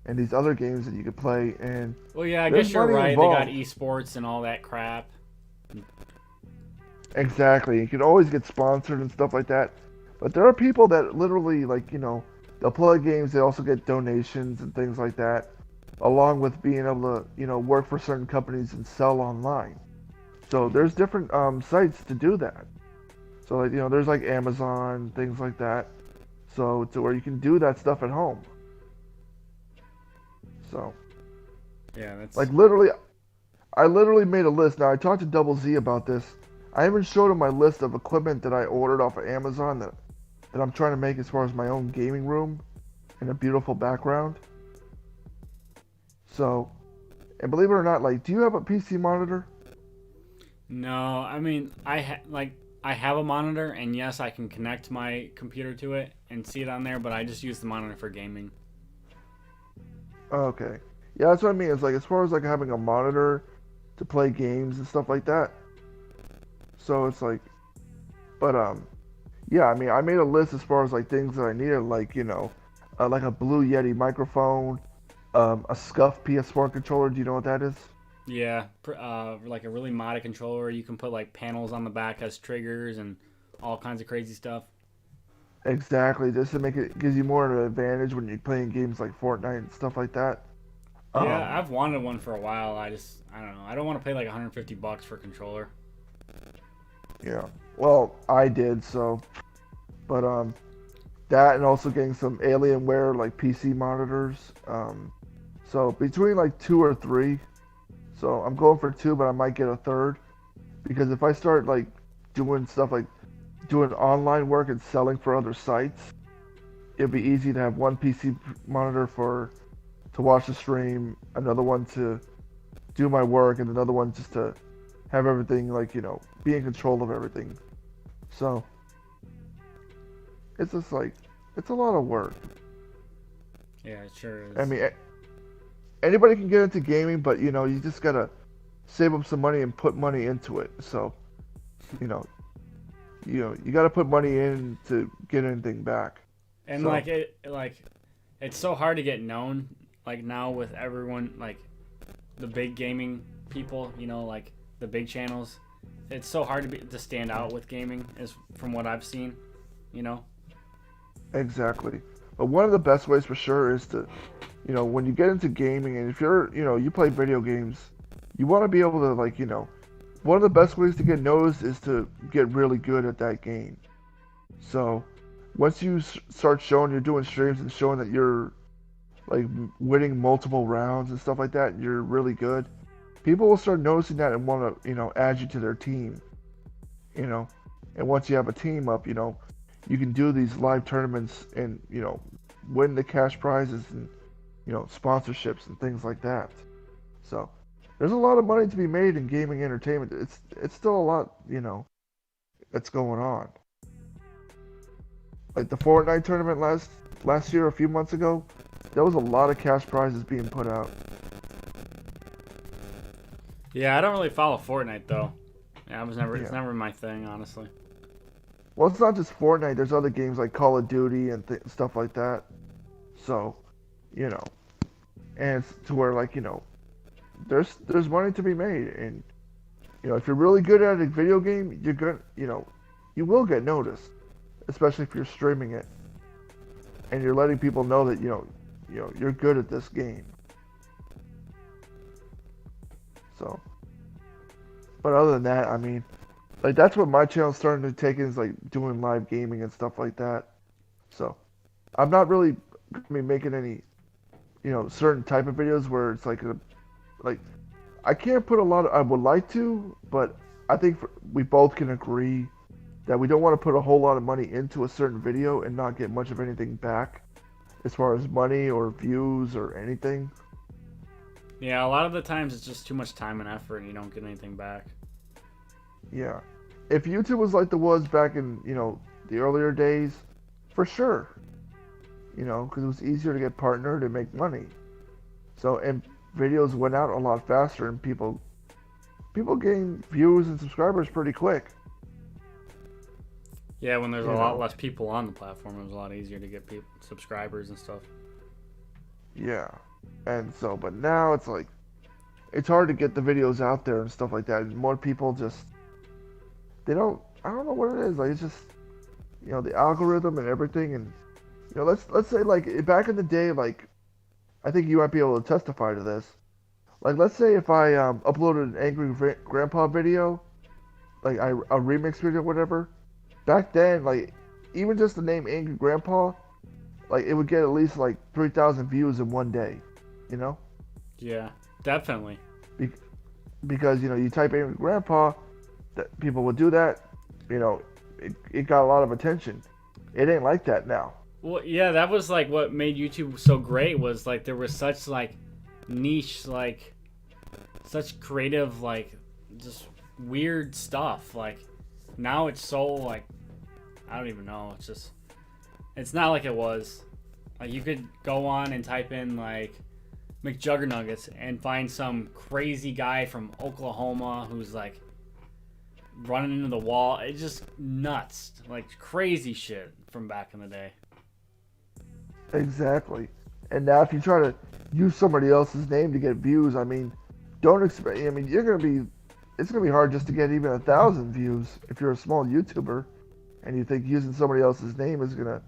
And these other games that you could play, and well, yeah, I guess you're right. Involved. They got esports and all that crap. Exactly. You can always get sponsored and stuff like that. But there are people that literally, like, you know, they'll play games. They also get donations and things like that, along with being able to, you know, work for certain companies and sell online. So there's different sites to do that. So, like, you know, there's like Amazon, things like that. So to where you can do that stuff at home. So, yeah, that's like literally, I literally made a list. Now I talked to Double Z about this. I even showed him my list of equipment that I ordered off of Amazon that I'm trying to make as far as my own gaming room and a beautiful background. So, and believe it or not, like, do you have a PC monitor? No, I mean, I have a monitor, and yes, I can connect my computer to it and see it on there, but I just use the monitor for gaming. Okay. Yeah, that's what I mean. It's like as far as like having a monitor to play games and stuff like that. So it's like, but Yeah, I mean, I made a list as far as like things that I needed, like a Blue Yeti microphone, a Scuff PS4 controller. Do you know what that is? Yeah, like a really modded controller. You can put like panels on the back as triggers and all kinds of crazy stuff. Exactly, just to make it gives you more of an advantage when you're playing games like Fortnite and stuff like that. Yeah, Um, I've wanted one for a while. I don't know. I don't want to pay like 150 bucks for a controller. yeah. Well, I did so, but that and also getting some Alienware like PC monitors. So between like two or three. So I'm going for two, but I might get a third because if I start like doing stuff like doing online work and selling for other sites, it'd be easy to have one PC monitor for to watch the stream, another one to do my work, and another one just to have everything like be in control of everything. So it's just like it's a lot of work. Yeah, it sure I is. mean, anybody can get into gaming, but you just gotta save up some money and put money into it. So you know, you gotta put money in to get anything back. And So it's so hard to get known like now with everyone like the big gaming people, like the big channels. It's so hard to stand out with gaming is from what I've seen, you know. exactly. But one of the best ways for sure is to, when you get into gaming and if you're, you play video games, you want to be able to one of the best ways to get noticed is to get really good at that game. So once you start showing you're doing streams and showing that you're like winning multiple rounds and stuff like that, you're really good. People will start noticing that and want to, add you to their team, you know. And once you have a team up, you can do these live tournaments and, win the cash prizes and, sponsorships and things like that. So there's a lot of money to be made in gaming entertainment. It's still a lot, that's going on. Like the Fortnite tournament last year, a few months ago, there was a lot of cash prizes being put out. Yeah, I don't really follow Fortnite though. Yeah, it's Yeah. never my thing, honestly. Well, it's not just Fortnite. There's other games like Call of Duty and stuff like that. So, you know, and it's to where there's money to be made, and if you're really good at a video game, you're gonna, you will get noticed, especially if you're streaming it and you're letting people know that you're good at this game. So, but other than that, I mean, like that's what my channel's starting to take is like doing live gaming and stuff like that. So, I'm not really gonna be making any, certain type of videos where it's like I can't put a lot of, I would like to, but I think we both can agree that we don't want to put a whole lot of money into a certain video and not get much of anything back as far as money or views or anything. Yeah, a lot of the times it's just too much time and effort and you don't get anything back. Yeah. If YouTube was like it was back in, the earlier days, for sure. Because it was easier to get partnered and make money. So, and videos went out a lot faster and people gain views and subscribers pretty quick. Yeah, when there's a You lot know. less people on the platform, it was a lot easier to get subscribers and stuff. Yeah. And so, but now it's like, it's hard to get the videos out there and stuff like that. And more people just, I don't know what it is. Like, it's just, the algorithm and everything. And, let's say like back in the day, like, I think you might be able to testify to this. Like, let's say if I uploaded an Angry Grandpa video, like a remix video, whatever. Back then, like, even just the name Angry Grandpa, like, it would get at least like 3,000 views in one day, you know? Yeah, definitely. Be- because you type Angry Grandpa, that people would do that. It got a lot of attention. It ain't like that now. Well, yeah, that was like what made YouTube so great was like there was such like niche, like such creative, like just weird stuff. Like now it's so like I don't even know. It's not like it was. Like you could go on and type in like McJuggernuggets and find some crazy guy from Oklahoma who's like running into the wall. It's just nuts, like crazy shit from back in the day. Exactly. And now if you try to use somebody else's name to get views, I mean, don't expect. I mean, it's gonna be hard just to get even 1,000 views if you're a small YouTuber, and you think using somebody else's name is gonna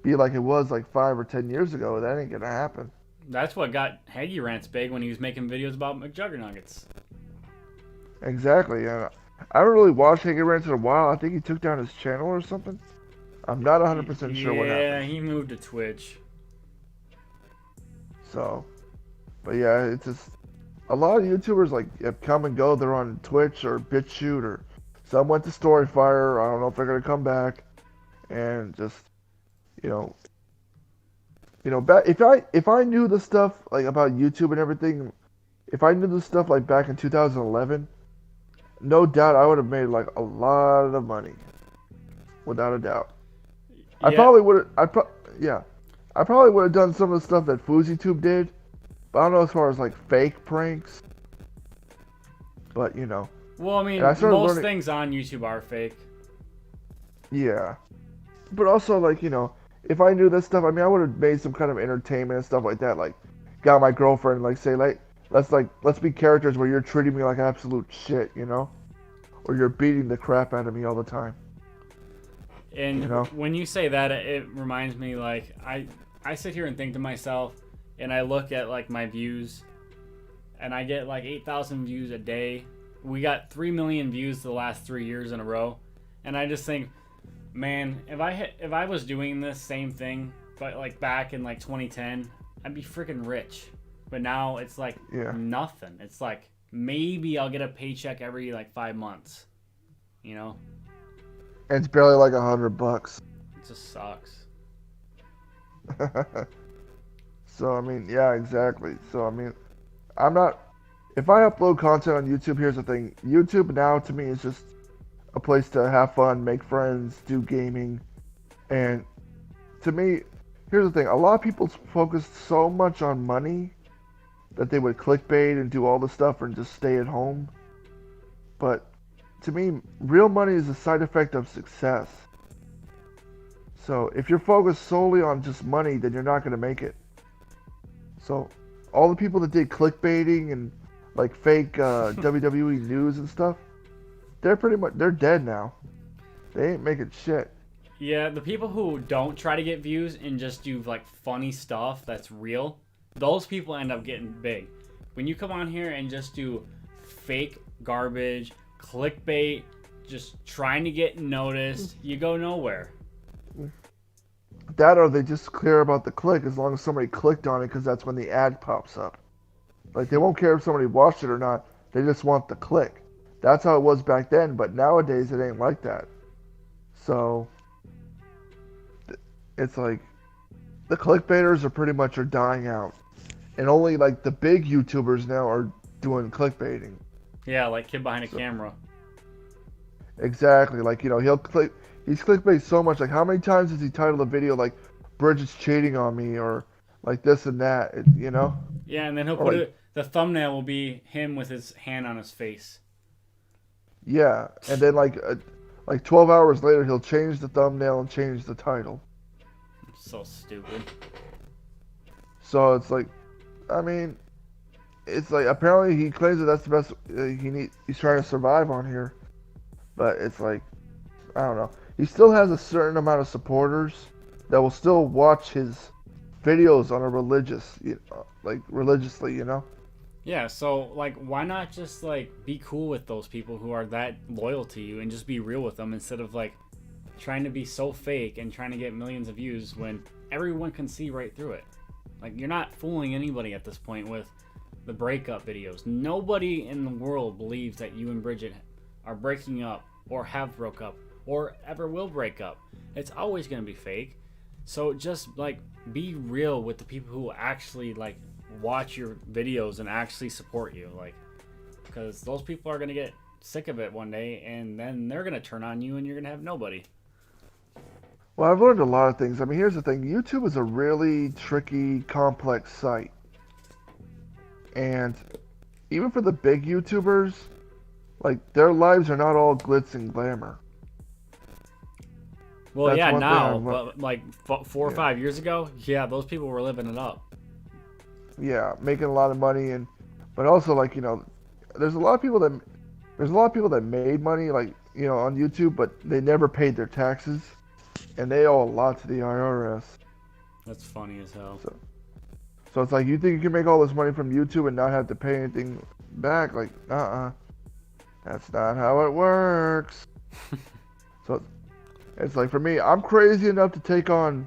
be like it was like 5 or 10 years ago. That ain't gonna happen. That's what got Haggy Rants big when he was making videos about McJuggernuggets. Exactly. And I haven't really watched Haggy Rants in a while. I think he took down his channel or something. I'm not 100% sure what happened. Yeah, he moved to Twitch. So, but yeah, it's just a lot of YouTubers like come and go. They're on Twitch or BitChute or some went to StoryFire. I don't know if they're gonna come back, and just back if I knew the stuff like about YouTube and everything, if I knew the stuff like back in 2011, no doubt I would have made like a lot of money, without a doubt. Yeah. I probably would have. I probably would have done some of the stuff that FouseyTube did, but I don't know as far as like fake pranks. But Well, I mean, most things on YouTube are fake. Yeah, but also like if I knew this stuff, I mean, I would have made some kind of entertainment and stuff like that. Like, got my girlfriend let's be characters where you're treating me like absolute shit, or you're beating the crap out of me all the time. And when you say that, it reminds me, like, I sit here and think to myself, and I look at, like, my views, and I get, like, 8,000 views a day. We got 3 million views the last 3 years in a row. And I just think, man, if I was doing this same thing, but, like, back in, like, 2010, I'd be freaking rich. But now it's, like, nothing. It's, like, maybe I'll get a paycheck every, like, 5 months. It's barely like $100. It just sucks. So, I mean, yeah, exactly. So, I mean, if I upload content on YouTube, here's the thing. YouTube now, to me, is just a place to have fun, make friends, do gaming. And to me, here's the thing. A lot of people focus so much on money that they would clickbait and do all this stuff and just stay at home. But to me, real money is a side effect of success. So if you're focused solely on just money, then you're not going to make it. So all the people that did clickbaiting and like fake WWE news and stuff, they're dead now. They ain't making shit. Yeah, the people who don't try to get views and just do like funny stuff that's real, those people end up getting big. When you come on here and just do fake garbage, clickbait, just trying to get noticed, you go nowhere. That or they just care about the click as long as somebody clicked on it because that's when the ad pops up. Like they won't care if somebody watched it or not. They just want the click. That's how it was back then, but nowadays it ain't like that. So it's like the clickbaiters are pretty much dying out. And only like the big YouTubers now are doing clickbaiting. Yeah, like kid behind a camera. Exactly. Like, he's clickbait so much. Like, how many times has he titled a video like, Bridget's cheating on me, or like this and that, Yeah, and then he'll put it, the thumbnail will be him with his hand on his face. Yeah, and then like 12 hours later, he'll change the thumbnail and change the title. So stupid. So it's like, I mean, it's like apparently he claims that that's the best he's trying to survive on here, but it's like, I don't know. He still has a certain amount of supporters that will still watch his videos on a religiously. Yeah, so like, why not just like be cool with those people who are that loyal to you and just be real with them instead of like trying to be so fake and trying to get millions of views when everyone can see right through it. Like, you're not fooling anybody at this point with the breakup videos. Nobody in the world believes that you and Bridget are breaking up or have broke up or ever will break up. It's always going to be fake. So just like be real with the people who actually like watch your videos and actually support you, like, because those people are going to get sick of it one day and then they're going to turn on you and you're going to have nobody. Well, I've learned a lot of things. I mean, here's the thing. YouTube is a really tricky, complex site. And even for the big YouTubers, Like their lives are not all glitz and glamour. Well, That's yeah, one thing now, I've but like 4 or yeah. 5 years ago, yeah, those people were living it up. Yeah, making a lot of money but also like, there's a lot of people that made money like, on YouTube, but they never paid their taxes and they owe a lot to the IRS. That's funny as hell. So it's like you think you can make all this money from YouTube and not have to pay anything back? Like, that's not how it works. So it's like for me, I'm crazy enough to take on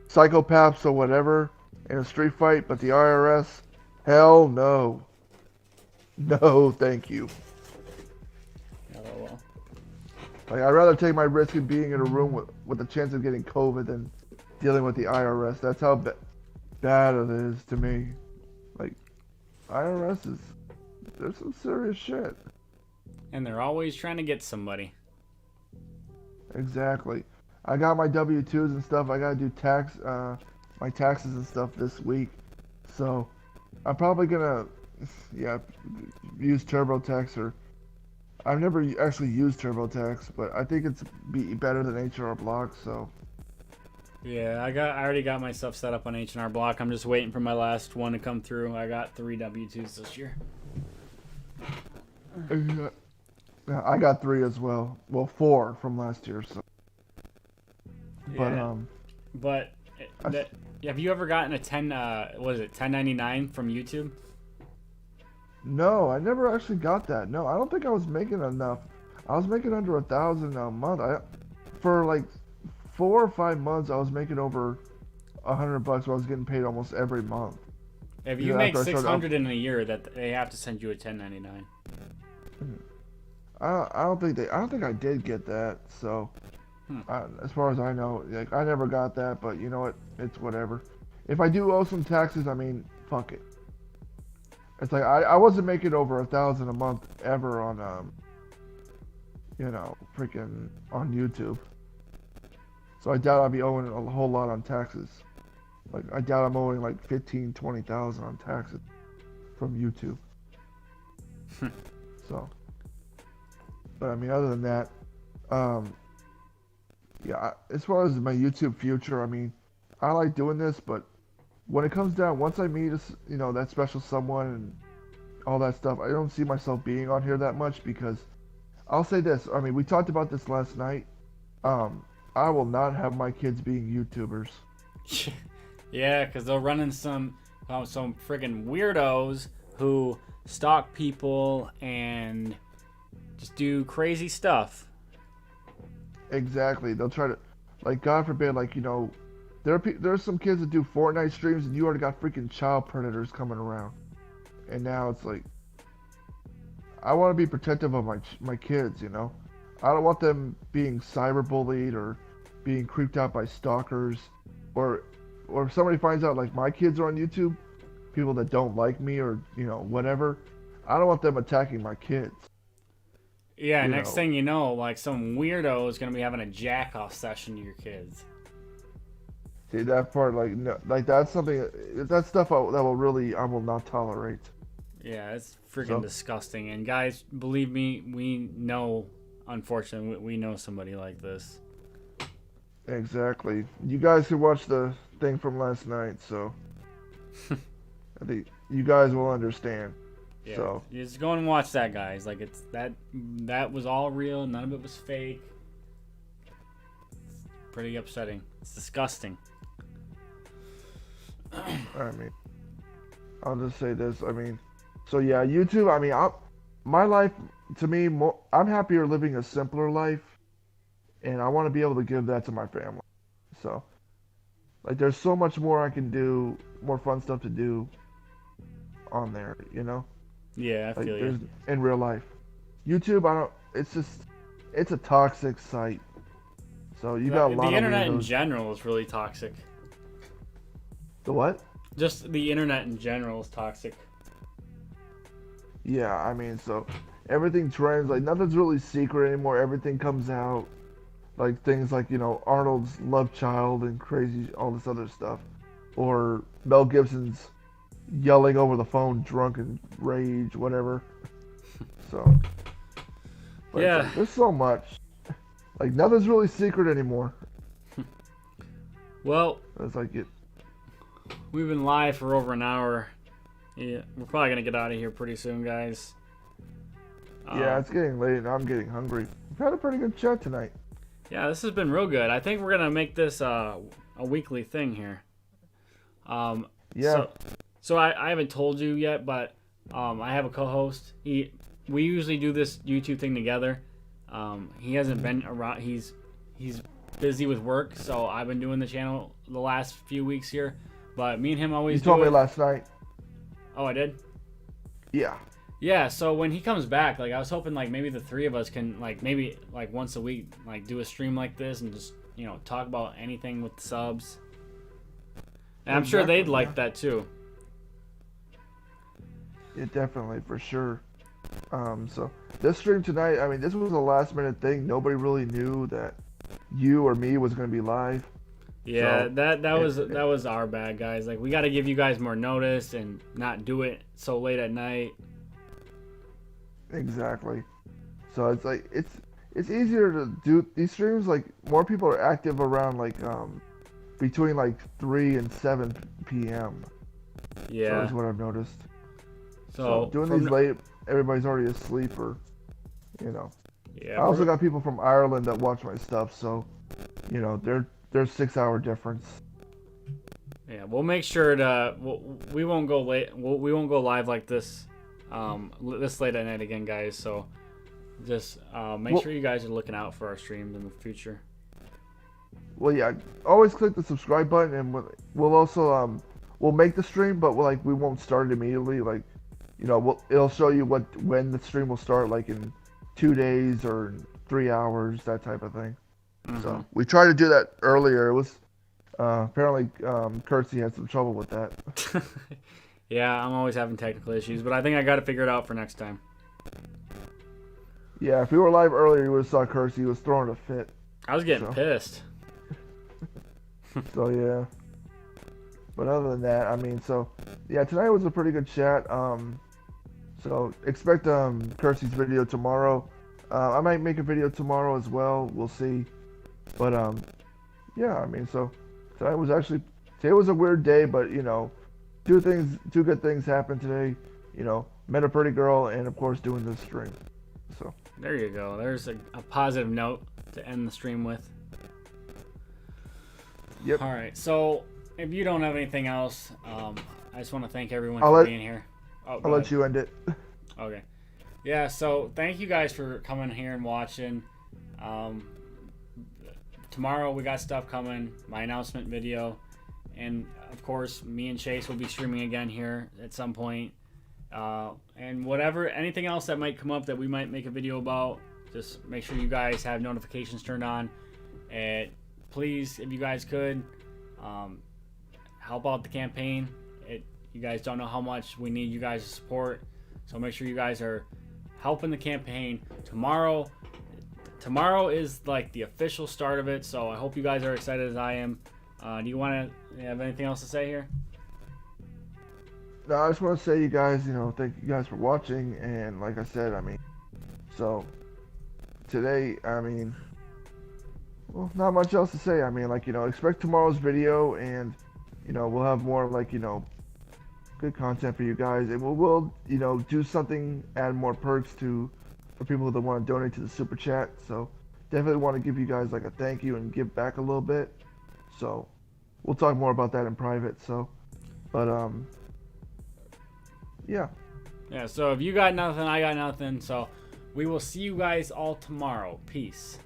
psychopaths or whatever in a street fight, but the IRS, hell no. No, thank you. LOL. Like, I'd rather take my risk in being in a room with the chance of getting COVID than dealing with the IRS. That's how bad it is to me. Like, IRS there's some serious shit. And they're always trying to get somebody. Exactly. I got my W-2s and stuff. I gotta do my taxes and stuff this week. So, I'm probably gonna, use TurboTax or I've never actually used TurboTax, but I think it's better than H&R Block. So, Yeah, I already got my stuff set up on H&R Block. I'm just waiting for my last one to come through. I got 3 W-2s this year. I got 3 as well. Well, 4 from last year. So, Yeah. But have you ever gotten a 1099 from YouTube? No, I never actually got that. No, I don't think I was making enough. I was making under 1,000 a month. For like 4 or 5 months, I was making over $100. Where I was getting paid almost every month. If you make 600 in a year, that they have to send you a 1099. I don't think I did get that. So, as far as I know, like I never got that. But you know what? It's whatever. If I do owe some taxes, I mean, fuck it. It's like I wasn't making over 1,000 a month ever on freaking on YouTube. So I doubt I'll be owing a whole lot on taxes. Like I doubt I'm owing like 15,000-20,000 on taxes from YouTube. So, but I mean, other than that, as far as my YouTube future, I mean, I like doing this, but when it comes down, once I meet, that special someone and all that stuff, I don't see myself being on here that much because I'll say this. I mean, we talked about this last night. I will not have my kids being YouTubers. Yeah, because they'll run in some friggin' weirdos who stalk people and just do crazy stuff. Exactly. They'll try to, like, God forbid, like, there's some kids that do Fortnite streams and you already got freaking child predators coming around. And now it's like, I want to be protective of my kids, I don't want them being cyberbullied or being creeped out by stalkers, or if somebody finds out like my kids are on YouTube, people that don't like me or whatever, I don't want them attacking my kids. Yeah, next thing you know, like some weirdo is gonna be having a jack off session to your kids. See that part, like no, like that's something that's stuff I will not tolerate. Yeah, it's freaking disgusting. And guys, believe me, we know. Unfortunately, we know somebody like this. Exactly. You guys can watch the thing from last night, so I think you guys will understand. Yeah, so just go and watch that, guys. Like it's that was all real. None of it was fake. It's pretty upsetting. It's disgusting. I mean, I'll just say this. I mean, so yeah, YouTube. I mean, my life, to me, I'm happier living a simpler life, and I want to be able to give that to my family. So, like, there's so much more I can do, more fun stuff to do on there, Yeah, I feel you. In real life. YouTube, it's a toxic site. So you got a lot of the internet in weirdos. general is really toxic. The what? Just the internet in general is toxic. Yeah, I mean, so everything trends. Like, nothing's really secret anymore. Everything comes out. Like, things like, Arnold's love child and crazy, all this other stuff. Or Mel Gibson's yelling over the phone, drunk and rage, whatever. So, But Yeah. it's like, there's so much. Like nothing's really secret anymore. Well, It's like it. we've been live for over an hour. Yeah, we're probably gonna get out of here pretty soon, guys. Yeah, it's getting late and I'm getting hungry. We've had a pretty good chat tonight. Yeah, this has been real good. I think we're gonna make this a weekly thing here. Yeah. So I haven't told you yet, but I have a co-host. We usually do this YouTube thing together. He hasn't been around. He's busy with work, so I've been doing the channel the last few weeks here. But me and him always You told do me it. last night. Oh, I did? Yeah. Yeah, so when he comes back, like I was hoping like maybe the three of us can maybe once a week do a stream like this and just, talk about anything with the subs. And I'm sure they'd like that too. Yeah, definitely, for sure. So this stream tonight, I mean, this was a last minute thing. Nobody really knew that you or me was going to be live. Yeah, So, that was our bad, guys. Like we got to give you guys more notice and not do it so late at night. Exactly. So it's like it's easier to do these streams. Like more people are active around between 3 and 7 p.m. So Yeah. that's what I've noticed. So doing these late, everybody's already asleep or, Yeah. I also got people from Ireland that watch my stuff, so, there's 6-hour difference. Yeah, we'll make sure to we won't go late. We won't go live like this this late at night again, guys. So just make sure you guys are looking out for our streams in the future. Well, yeah, always click the subscribe button, and we'll also we'll make the stream, but we won't start it immediately. It'll show you when the stream will start, like in 2 days or 3 hours, that type of thing. Mm-hmm. So we tried to do that earlier. It was apparently Kirsty had some trouble with that. Yeah, I'm always having technical issues, but I think I got to figure it out for next time. Yeah, if we were live earlier, you would have saw Kirsty was throwing a fit. I was getting pissed. So yeah. But other than that, I mean, yeah, tonight was a pretty good chat. So expect Kirsty's video tomorrow. I might make a video tomorrow as well. We'll see. But yeah, I mean, today was a weird day, but two good things happened today. Met a pretty girl, and of course doing this stream. So there you go. There's a positive note to end the stream with. Yep. All right. So if you don't have anything else, I just want to thank everyone for being here. I'll let you end it. Okay. Yeah. So thank you guys for coming here and watching. Tomorrow we got stuff coming. My announcement video, and of course me and Chase will be streaming again here at some point. And anything else that might come up that we might make a video about, just make sure you guys have notifications turned on. And please, if you guys could, help out the campaign. You guys don't know how much we need you guys' support, so make sure you guys are helping the campaign. Tomorrow is like the official start of it, so I hope you guys are excited as I am. Do you want to have anything else to say here? No, I just want to say, you guys, thank you guys for watching, and like I said, I mean, today, I mean, well, not much else to say. I mean, expect tomorrow's video, and, we'll have more, good content for you guys, and we'll do something, add more perks for people that want to donate to the super chat. So definitely want to give you guys a thank you and give back a little bit. So we'll talk more about that in private. But yeah. Yeah, so if you got nothing, I got nothing. So we will see you guys all tomorrow. Peace.